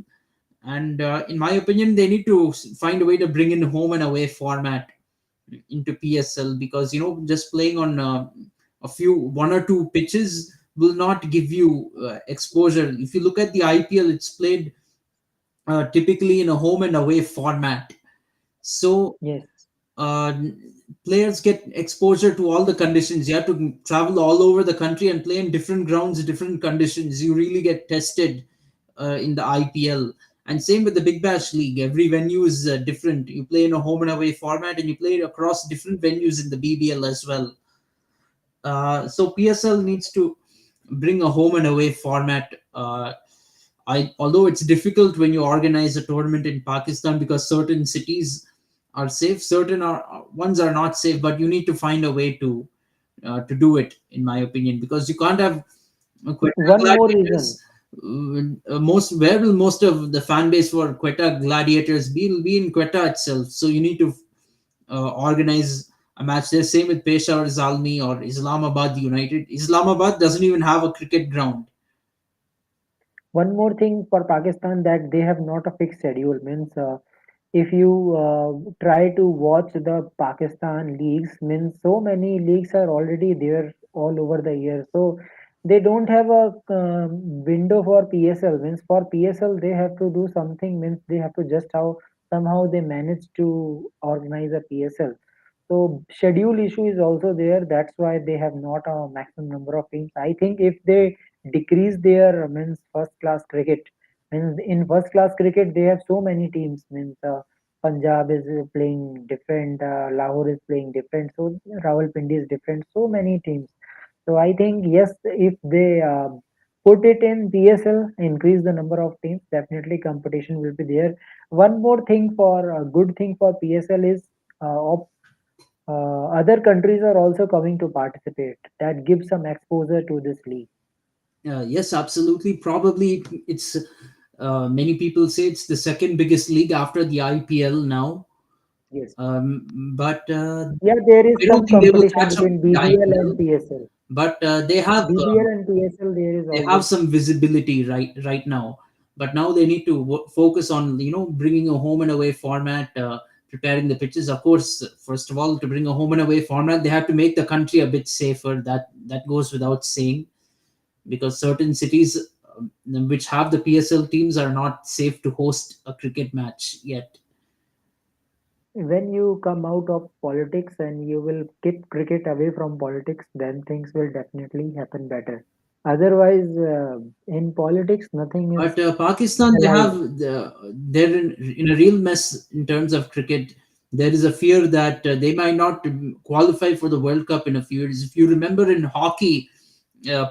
And in my opinion, they need to find a way to bring in home and away format into PSL, because just playing on one or two pitches will not give you exposure. If you look at the IPL, it's played typically in a home and away format. So Yes. uh, players get exposure to all the conditions. You have to travel all over the country and play in different grounds, different conditions. You really get tested in the IPL. And same with the Big Bash League. Every venue is different. You play in a home and away format, and you play across different venues in the BBL as well. So PSL needs to bring a home and away format. Although it's difficult when you organize a tournament in Pakistan, because certain cities are safe, certain ones are not safe. But you need to find a way to do it, in my opinion, because you can't have Quetta One more reason. Gladiators. Most Where will most of the fan base for Quetta Gladiators be? Will be in Quetta itself. So you need to organize a match there. Same with Peshawar Zalmi or Islamabad United. Islamabad doesn't even have a cricket ground. One more thing for Pakistan, that they have not a fixed schedule. Means if you try to watch the Pakistan leagues, means so many leagues are already there all over the year. So they don't have a window for PSL. Means for PSL they have to do something. Means they have to just how somehow they manage to organize a PSL. So schedule issue is also there. That's why they have not a maximum number of teams. I think if they decrease their means first class cricket, means in first class cricket they have so many teams. Means Punjab is playing different, Lahore is playing different, so Rawalpindi is different. So many teams. So I think yes, if they put it in PSL, increase the number of teams, definitely competition will be there. One more thing for good thing for PSL is other countries are also coming to participate. That gives some exposure to this league. Yes, absolutely. Probably it's many people say it's the second biggest league after the IPL now. Yes. But Yeah, there is I don't some think they will competition catch up between with the BBL and IPL. PSL. But BBL and PSL, there is they have always. some visibility right now. But now they need to focus on bringing a home and away format, preparing the pitches. Of course, first of all, to bring a home and away format, they have to make the country a bit safer. That goes without saying, because certain cities which have the PSL teams are not safe to host a cricket match yet. When you come out of politics and you will keep cricket away from politics, then things will definitely happen better. Otherwise, in politics, nothing is But Pakistan, alive. they're in a real mess in terms of cricket. There is a fear that they might not qualify for the World Cup in a few years. If you remember in hockey,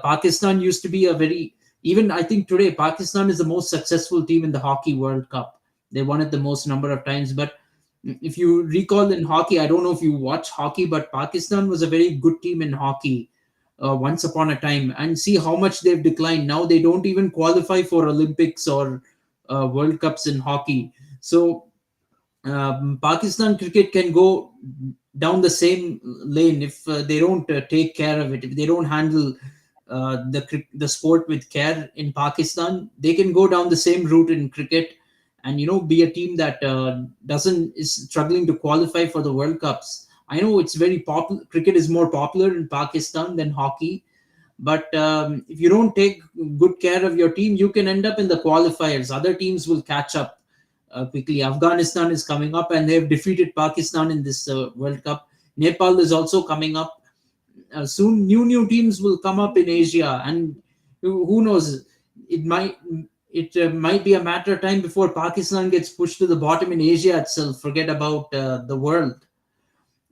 Pakistan used to be a very, even I think today Pakistan is the most successful team in the hockey World Cup. They won it the most number of times. But if you recall in hockey, I don't know if you watch hockey, but Pakistan was a very good team in hockey once upon a time, and see how much they've declined. Now they don't even qualify for Olympics or World Cups in hockey. So Pakistan cricket can go down the same lane if they don't take care of it. If they don't handle the sport with care in Pakistan, they can go down the same route in cricket, and be a team that doesn't is struggling to qualify for the World Cups. I know it's very popular. Cricket is more popular in Pakistan than hockey, but if you don't take good care of your team, you can end up in the qualifiers. Other teams will catch up quickly. Afghanistan is coming up, and they have defeated Pakistan in this World Cup. Nepal is also coming up. Soon, new teams will come up in Asia, and who knows? It might be a matter of time before Pakistan gets pushed to the bottom in Asia itself. Forget about the world.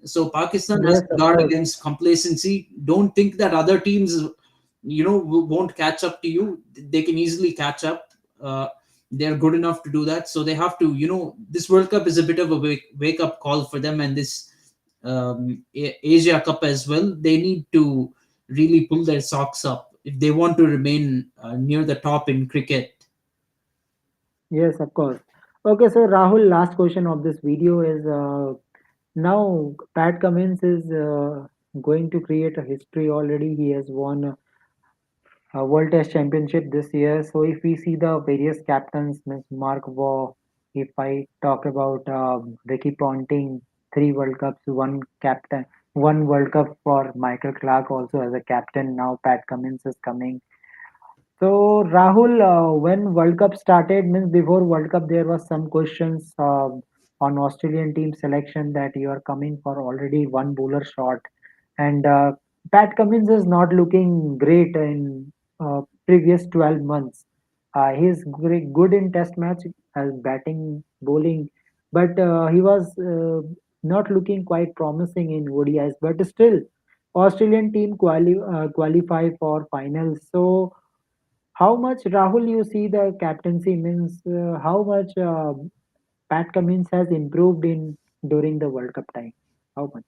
So Pakistan has Yes, to of guard course. against complacency. Don't think that other teams, won't catch up to you. They can easily catch up. They're good enough to do that. So they have to, this World Cup is a bit of a wake up call for them, and this Asia Cup as well. They need to really pull their socks up if they want to remain near the top in cricket. Yes, of course. Okay, so Rahul, last question of this video is now Pat Cummins is going to create a history already. He has won World Test Championship this year. So if we see the various captains, Miss Mark Waugh, if I talk about Ricky Ponting, 3 World Cups, one World Cup for Michael Clark also as a captain. Now Pat Cummins is coming. So Rahul, when World Cup started, means before World Cup, there was some questions on Australian team selection that you are coming for already one bowler shot, and Pat Cummins is not looking great in previous 12 months. He's good in Test match as batting, bowling, but he was not looking quite promising in ODIs. But still, Australian team qualify for finals. So how much, Rahul, you see the captaincy means how much Pat Cummins has improved in during the World Cup time? How much?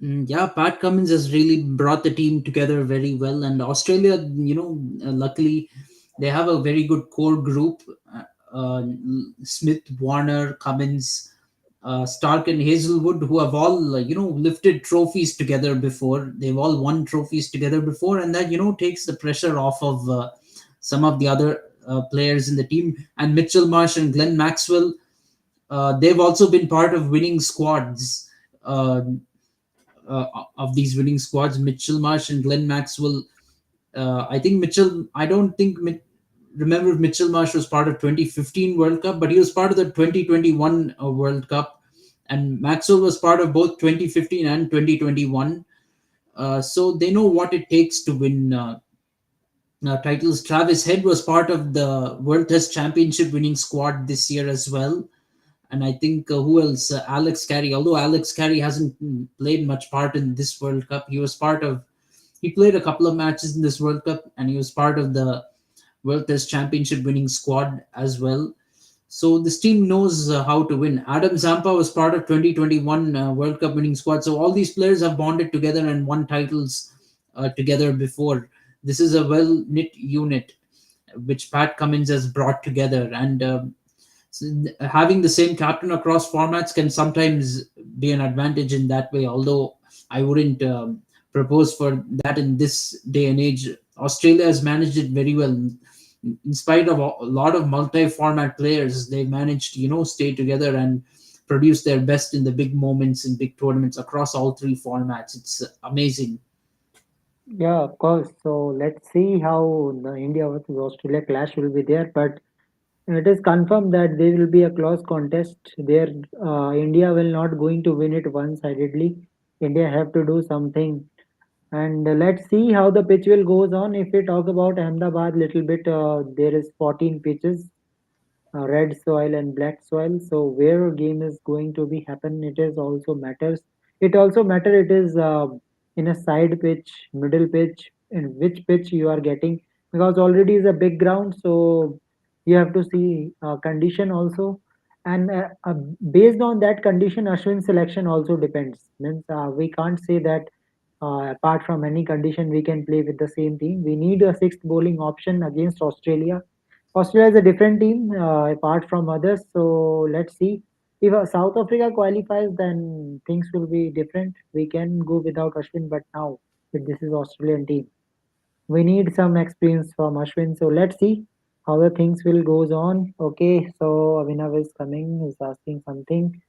Yeah, Pat Cummins has really brought the team together very well, and Australia, luckily, they have a very good core group. Smith, Warner, Cummins, Stark, and Hazelwood, who have all lifted trophies together before. They've all won trophies together before, and that takes the pressure off of some of the other players in the team. And Mitchell Marsh and Glenn Maxwell, they've also been part of winning squads. Uh, of these winning squads, Mitchell Marsh and Glenn Maxwell. I think Mitchell. I don't think remember if Mitchell Marsh was part of 2015 World Cup, but he was part of the 2021 World Cup, and Maxwell was part of both 2015 and 2021. So they know what it takes to win titles. Travis Head was part of the World Test Championship winning squad this year as well. And I think who else? Alex Carey. Although Alex Carey hasn't played much part in this World Cup, he played a couple of matches in this World Cup, and he was part of the World Test Championship winning squad as well. So this team knows how to win. Adam Zampa was part of 2021 World Cup winning squad. So all these players have bonded together and won titles together before. This is a well knit unit which Pat Cummins has brought together, and having the same captain across formats can sometimes be an advantage in that way. Although I wouldn't propose for that in this day and age. Australia has managed it very well. In spite of a lot of multi-format players, they managed to stay together and produce their best in the big moments in big tournaments across all three formats. It's amazing. Yeah, of course. So let's see how the India versus Australia clash will be there. But it is confirmed that there will be a close contest. There, India will not going to win it one-sidedly. India have to do something. And let's see how the pitch will goes on. If we talk about Ahmedabad little bit, there is 14 pitches, red soil and black soil. So where game is going to be happen, it is also matters. It also matter it is in a side pitch, middle pitch, in which pitch you are getting, because already is a big ground. So you have to see condition also, and based on that condition, Ashwin selection also depends. Means we can't say that apart from any condition we can play with the same team. We need a sixth bowling option against Australia. Australia is a different team apart from others. So let's see. If South Africa qualifies, then things will be different. We can go without Ashwin, but now this is Australian team. We need some experience from Ashwin. So let's see how the things will goes on. Okay, so Abhinav is coming, is asking something.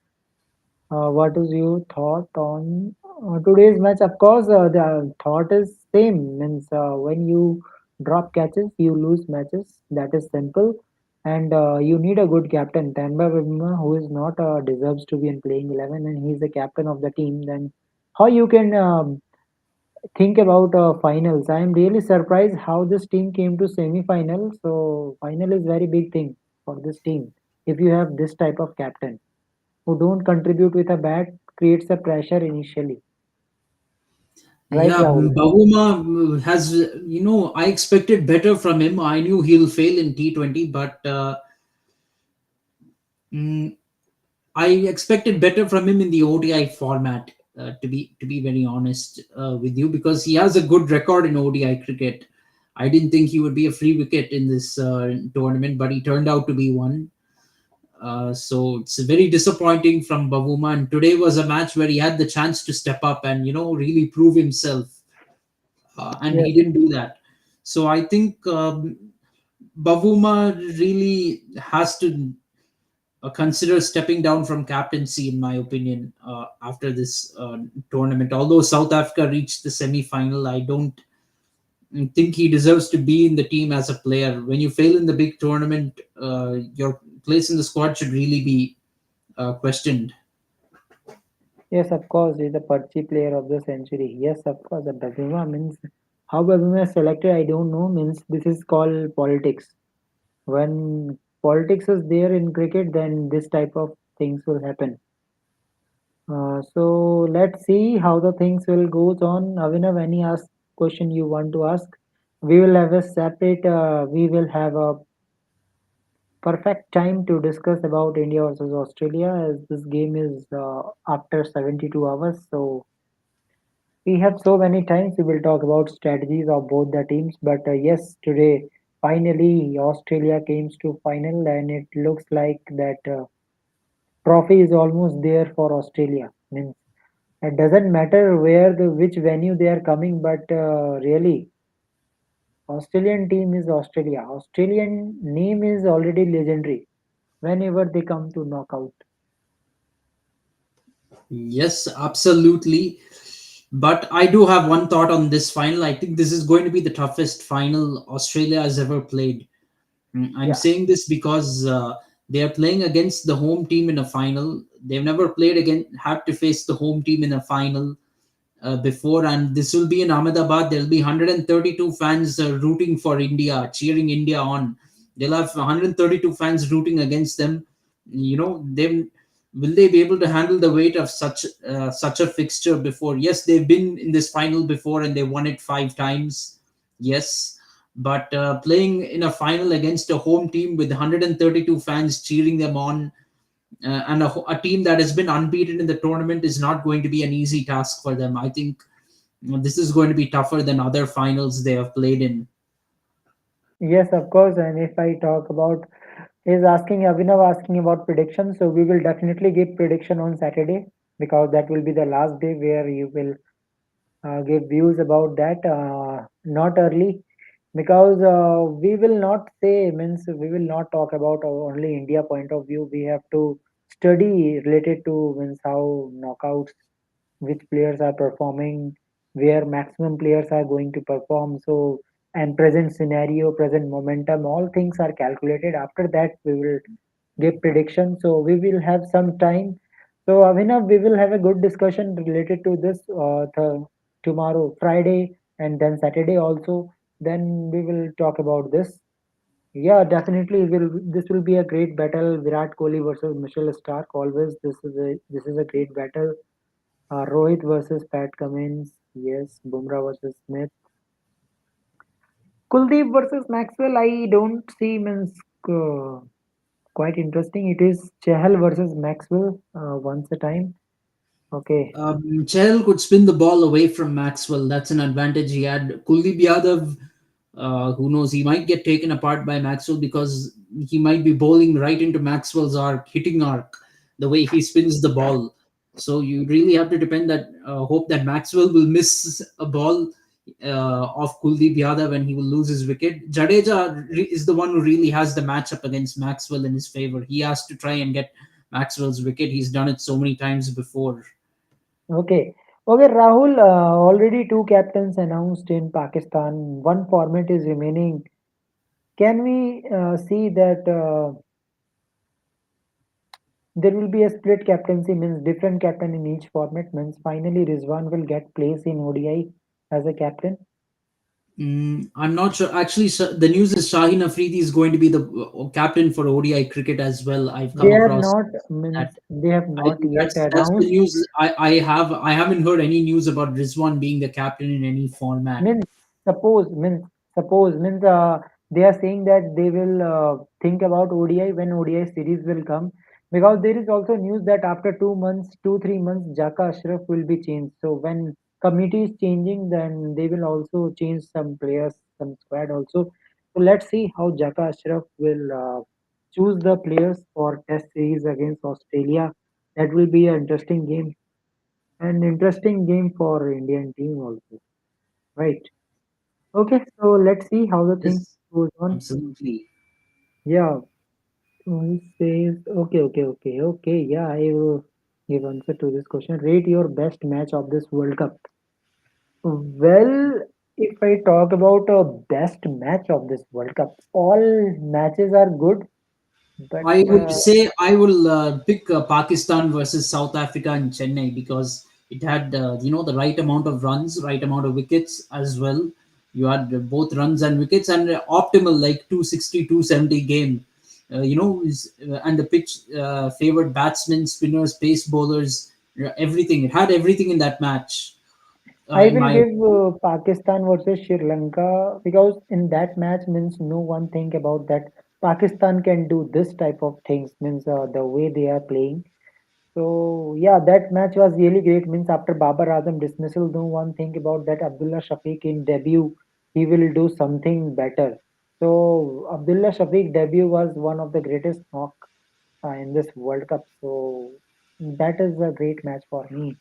What is your thought on today's match? Of course, the thought is same. Means when you drop catches, you lose matches. That is simple. And you need a good captain. Tamba Verma, who is not deserves to be in playing 11, and he's the captain of the team. Then how you can think about finals? I am really surprised how this team came to semi-final. So final is very big thing for this team. If you have this type of captain who don't contribute with a bat creates a pressure initially. Right, Yeah, Rahul? Bavuma has, I expected better from him. I knew he'll fail in T20, but mm, I expected better from him in the ODI format. To be very honest with you, because he has a good record in ODI cricket. I didn't think he would be a free wicket in this tournament, but he turned out to be one. So it's very disappointing from Bavuma. And today was a match where he had the chance to step up and really prove himself, and Yes, he didn't do that. So I think Bavuma really has to consider stepping down from captaincy, in my opinion, after this tournament. Although South Africa reached the semi-final, I don't think he deserves to be in the team as a player. When you fail in the big tournament, your place in the squad should really be questioned. yes, of course, he's the Perchi player of the century. Yes, of course, the Babima means how Babima is selected, I don't know. Means this is called politics. When politics is there in cricket, then this type of things will happen. So let's see how the things will goes on. Avinav, any ask question you want to ask? We will have a separate. We will have a perfect time to discuss about India versus Australia as this game is after 72 hours. So we have so many times we will talk about strategies of both the teams. But yes, today finally Australia came to final and it looks like that trophy is almost there for Australia. Means it doesn't matter where the which venue they are coming, but really Australian team is Australia. Australian name is already legendary whenever they come to knockout. Yes, absolutely. But I do have one thought on this final. I think this is going to be the toughest final Australia has ever played. I'm Yeah. saying this because they are playing against the home team in a final. They've never played again, had to face the home team in a final before, and this will be in Ahmedabad. There'll be 132 fans rooting for India, cheering India on. They'll have 132 fans rooting against them. They will they be able to handle the weight of such a fixture before? Yes, they've been in this final before and they won it 5 times. Yes, but playing in a final against a home team with 132 fans cheering them on, and a team that has been unbeaten in the tournament is not going to be an easy task for them. I think this is going to be tougher than other finals they have played in. Yes, of course. And if I talk about is asking Abhinav asking about prediction, so we will definitely give prediction on Saturday because that will be the last day where you will give views about that. Not early because we will not say means we will not talk about only India point of view. We have to study related to means how knockouts which players are performing, where maximum players are going to perform. So, and present scenario, present momentum, all things are calculated. After that, we will give prediction. So, we will have some time. So, Avinav, we will have a good discussion related to this tomorrow, Friday, and then Saturday also. Then we will talk about this. Yeah, definitely. Will this will be a great battle? Virat Kohli versus Michelle Stark. Always, this is a great battle. Rohit versus Pat Cummins. Yes. Bumrah versus Smith. Kuldeep versus Maxwell. I don't see means uh, quite interesting. It is Chahal versus Maxwell once a time. Okay. Chahal could spin the ball away from Maxwell. That's an advantage he had. Kuldeep Yadav Who knows? He might get taken apart by Maxwell because he might be bowling right into Maxwell's arc, hitting arc, the way he spins the ball. So you really have to depend that hope that Maxwell will miss a ball of Kuldeep Yadav when he will lose his wicket. Jadeja is the one who really has the matchup against Maxwell in his favor. He has to try and get Maxwell's wicket. He's done it so many times before. Okay. Okay, Rahul, already two captains announced in Pakistan. One format is remaining. Can we see that there will be a split captaincy, means different captain in each format, means finally Rizwan will get place in ODI as a captain? I'm not sure. Actually, the news is Shaheen Afridi is going to be the captain for ODI cricket as well. I've They come have across not, that. means they have I not think yet that's the announced. news. I haven't heard any news about Rizwan being the captain in any format. Means suppose they are saying that they will think about ODI when ODI series will come, because there is also news that after 2 months, 2 3 months, Jaka Ashraf will be changed. So when committee is changing, then they will also change some players, some squad also. So let's see how Jaka Ashraf will choose the players for Test series against Australia. That will be an interesting game for Indian team also, right? Okay, so let's see how the thing Yes, goes on. absolutely. Yeah, he says, okay. Yeah, I will give answer to this question. Rate your best match of this World Cup. Well, if I talk about a best match of this World Cup, all matches are good, but I will pick Pakistan versus South Africa in Chennai because it had the right amount of runs, right amount of wickets as well. You had both runs and wickets and optimal like 260, 270 game. And the pitch favored batsmen, spinners, pace bowlers, everything. It had everything in that match. I In will my give opinion. Pakistan versus Sri Lanka, because in that match means no one think about that Pakistan can do this type of things, means the way they are playing. So yeah, that match was really great. Means after Babar Azam dismissal, no one think about that Abdullah Shafiq in debut. He will do something better. So Abdullah Shafiq debut was one of the greatest knock in this World Cup. So that is a great match for me.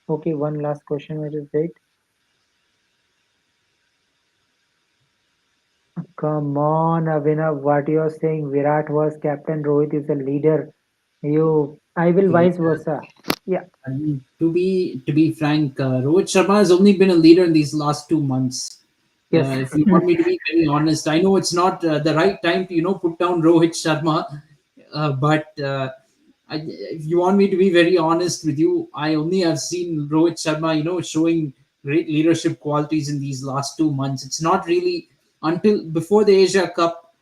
Okay, one last question, which is great. Come on, Abhinav, what you are saying? Virat was captain, Rohit is a leader. I will Okay. vice versa. Yeah. And to be frank, Rohit Sharma has only been a leader in these last 2 months. Yes. If you want me to be very honest, I know it's not the right time to put down Rohit Sharma, but if you want me to be very honest with you, I only have seen Rohit Sharma, showing great leadership qualities in these last 2 months. It's not really until before the Asia Cup.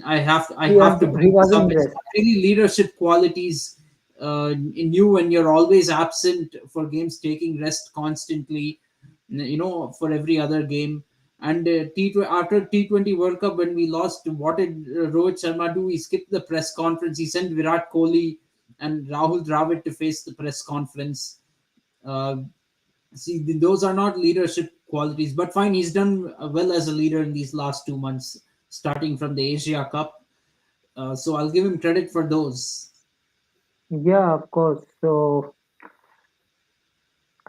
I have to He bring was this up. in It's rest. not really leadership qualities in you when you're always absent for games, taking rest constantly, for every other game. And after T20 World Cup, when we lost, what did Rohit Sharma do? He skipped the press conference. He sent Virat Kohli and Rahul Dravid to face the press conference. Uh, those are not leadership qualities, but fine, he's done well as a leader in these last 2 months, starting from the Asia Cup. So I'll give him credit for those. Yeah, of course. So,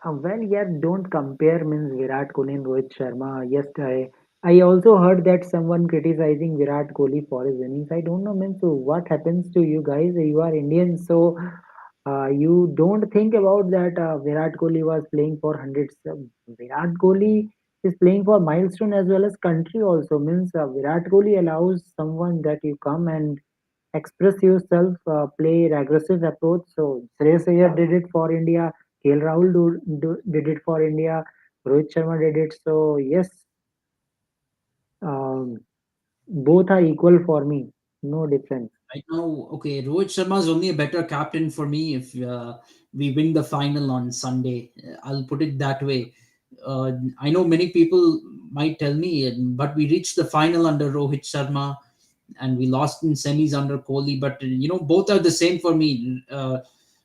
well, yeah, don't compare means Virat Kohli and Rohit Sharma. Yes, I also heard that someone criticizing Virat Kohli for his innings. I don't know, means so what happens to you guys? You are Indians, so you don't think about that. Virat Kohli was playing for hundreds. Virat Kohli is playing for milestone as well as country also. Means Virat Kohli allows someone that you come and express yourself, play aggressive approach. So Shreyas Iyer did it for India. KL Rahul did it for India. Rohit Sharma did it. So yes, um, both are equal for me. No difference. Right now, okay, Rohit Sharma is only a better captain for me if we win the final on Sunday. I'll put it that way. I know many people might tell me, but we reached the final under Rohit Sharma and we lost in semis under Kohli. But both are the same for me.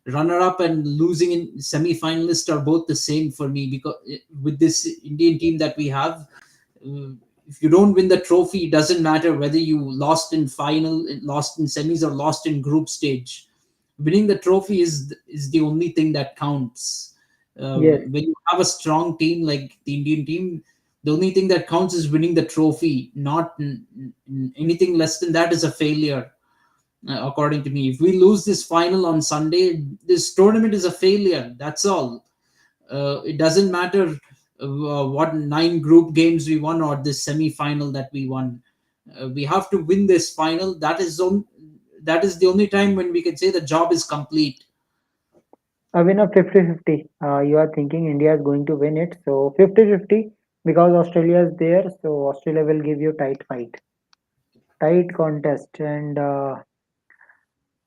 Runner-up and losing in semi-finalist are both the same for me because with this Indian team that we have, uh, if you don't win the trophy, it doesn't matter whether you lost in final, lost in semis, or lost in group stage. Winning the trophy is the only thing that counts. Yes. When you have a strong team like the Indian team, the only thing that counts is winning the trophy. Not anything less than that is a failure, according to me. If we lose this final on Sunday, this tournament is a failure. That's all. It doesn't matter what nine group games we won or this semi final that we won. We have to win this final. That is the only time when we can say the job is complete. A win of 50-50. You are thinking India is going to win it. So 50-50 because Australia is there. So Australia will give you tight fight, tight contest. And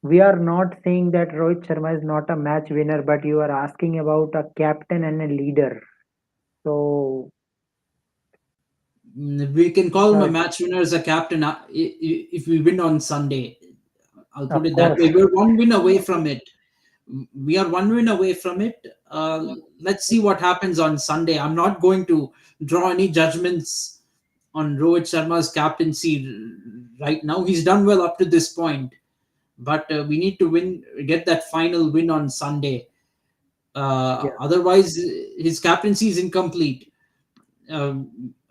we are not saying that Rohit Sharma is not a match winner, but you are asking about a captain and a leader. So We can call him a uh, match winner as a captain if we win on Sunday. I'll put of it that course, way. We're one win away from it. We are one win away from it. Let's see what happens on Sunday. I'm not going to draw any judgments on Rohit Sharma's captaincy right now. He's done well up to this point, but we need to get that final win on Sunday. yeah. Otherwise, his captaincy is incomplete.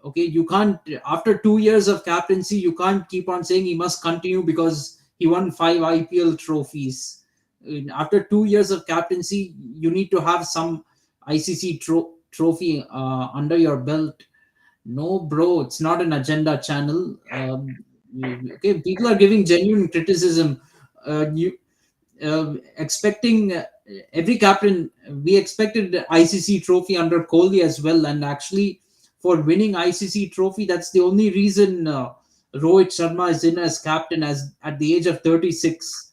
Okay, you can't, after 2 years of captaincy, you can't keep on saying he must continue because he won 5 IPL trophies. After 2 years of captaincy, you need to have some ICC trophy under your belt. No, bro, it's not an agenda channel. Okay, people are giving genuine criticism. You expecting every captain. We expected the ICC trophy under Kohli as well, and actually, for winning ICC trophy, that's the only reason Rohit Sharma is in as captain as at the age of 36.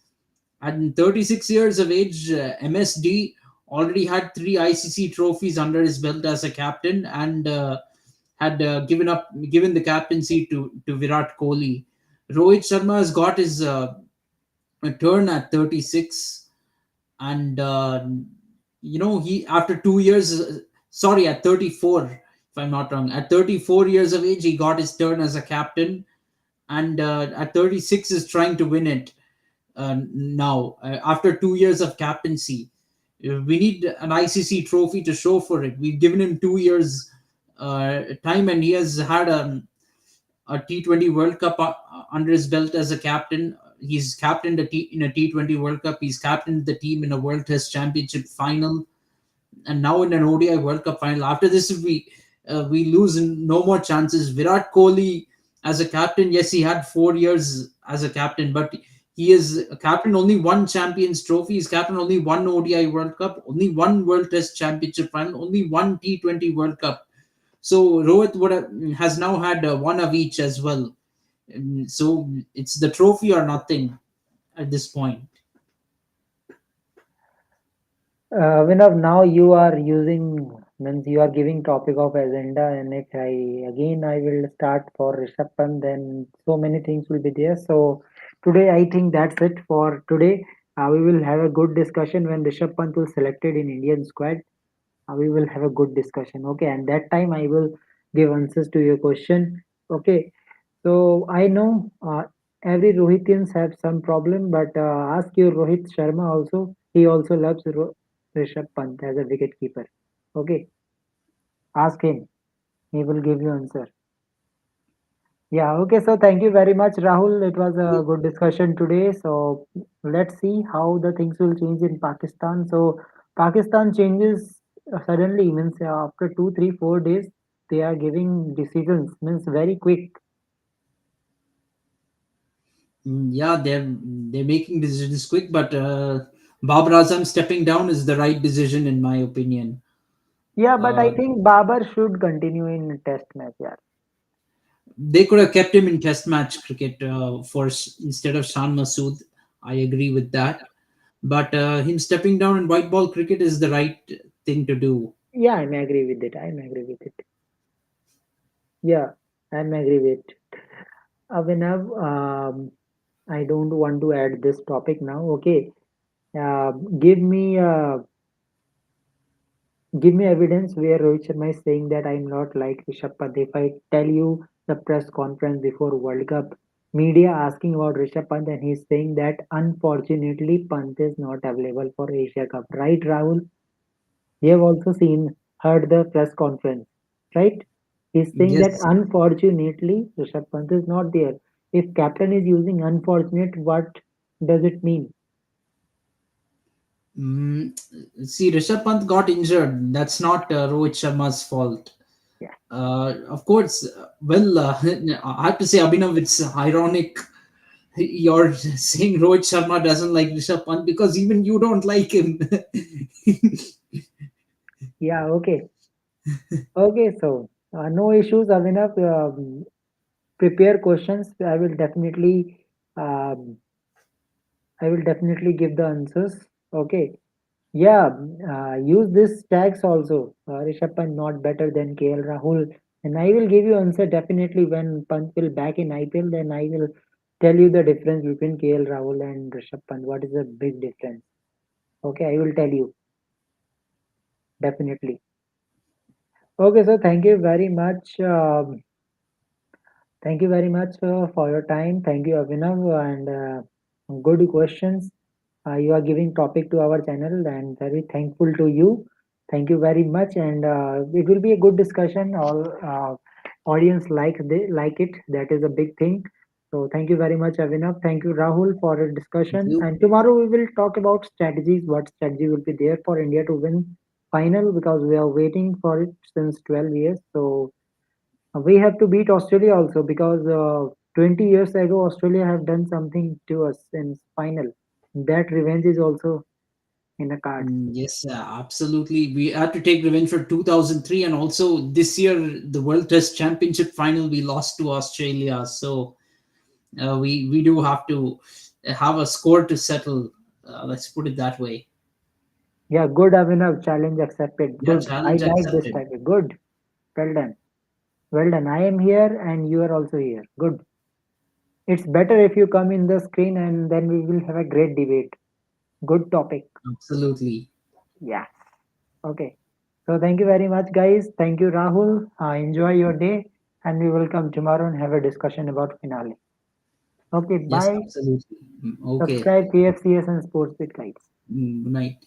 At 36 years of age, MSD already had 3 ICC trophies under his belt as a captain, and had given the captaincy to Virat Kohli. Rohit Sharma has got his turn at 36, and he, after 2 years, sorry, at 34, if I'm not wrong, at 34 years of age, he got his turn as a captain, and at 36 is trying to win it now, after 2 years of captaincy. We need an ICC trophy to show for it. We've given him 2 years time, and he has had a T20 World Cup under his belt as a captain. He's captained in a T20 World Cup. He's captained the team in a World Test Championship final, and now in an ODI World Cup final. After this, if we lose, no more chances. Virat Kohli as a captain, yes, he had 4 years as a captain, but he is a captain only one Champions Trophy. He's captain only one ODI World Cup, only one World Test Championship final, only one T20 World Cup. So Rohit has now had one of each as well. So it's the trophy or nothing at this point. Vinod, now you are using, means you are giving topic of agenda, and if I will start for Rishabh Pant, then so many things will be there. So today I think that's it for today. We will have a good discussion when Rishabh Pant will selected in Indian squad. We will have a good discussion. Okay, and that time I will give answers to your question. Okay, so I know every Rohitians have some problem, but ask your Rohit Sharma also. He also loves Rishabh Pant as a wicket keeper. Okay, ask him. He will give you answer. Yeah. Okay. So thank you very much, Rahul. It was a good discussion today. So let's see how the things will change in Pakistan. So Pakistan changes suddenly, means after 2, 3, 4 days they are giving decisions, means very quick. Yeah, they're making decisions quick, but Babar Azam stepping down is the right decision in my opinion. Yeah, but I Uh, think Babar should continue in Test match. Yeah. they could have kept him in Test match cricket instead of Shan Masood. I agree with that, but him stepping down in white ball cricket is the right thing to do. Yeah, I'm agree with it. I'm agree with it. Yeah, I'm agree with it. Abhinav, I don't want to add this topic now. Okay. Uh, give me uh, give me evidence where Rohit Sharma is saying that I'm not like Rishabh Pant. If I tell you the press conference before World Cup. Media asking about Rishabh Pant and he's saying that unfortunately Pant is not available for Asia Cup. Right, Rahul? You have also heard the press conference, right? He's saying that Yes. unfortunately Rishabh Pant is not there. If captain is using unfortunate, what does it mean? Mm, see, Rishabh Pant got injured. That's not Rohit Sharma's fault. Yeah. Of course, I have to say, Abhinav, it's ironic you're saying Rohit Sharma doesn't like Rishabh Pant because even you don't like him. Yeah, okay. Okay, so no issues, Avinav. Prepare questions. Um, I will definitely give the answers. Okay. Yeah, use this tags also. Rishabh Pant not better than KL Rahul. And I will give you answer definitely when Pant will back in IPL. Then I will tell you the difference between KL Rahul and Rishabh Pant. What is the big difference? Okay, I will tell you definitely. Okay, so thank you very much. Thank you very much for your time. Thank you, Abhinav, and good questions. You are giving topic to our channel, and very thankful to you. Thank you very much, and it will be a good discussion. All audience like it. That is a big thing. So thank you very much, Abhinav. Thank you, Rahul, for a Thank discussion. you. And tomorrow we will talk about strategies. What strategy will be there for India to win final? Because we are waiting for it since 12 years. So we have to beat Australia also because 20 years ago Australia have done something to us in final. That revenge is also in the cards. Yes, absolutely. We had to take revenge for 2003, and also this year, the World Test Championship final, we lost to Australia. So we do have to have a score to settle. Let's put it that way. Yeah, good Avinav, challenge accepted. Yeah, Good. I challenge like this accepted. type. Good. Well done. Well done. I am here and you are also here. Good. It's better if you come in the screen and then we will have a great debate. Good topic. Absolutely. Yeah. Okay. So thank you very much, guys. Thank you, Rahul. Enjoy your day, and we will come tomorrow and have a discussion about finale. Okay. Yes, Bye. absolutely. Okay. Subscribe KFCS and Sports with Guides. Good night.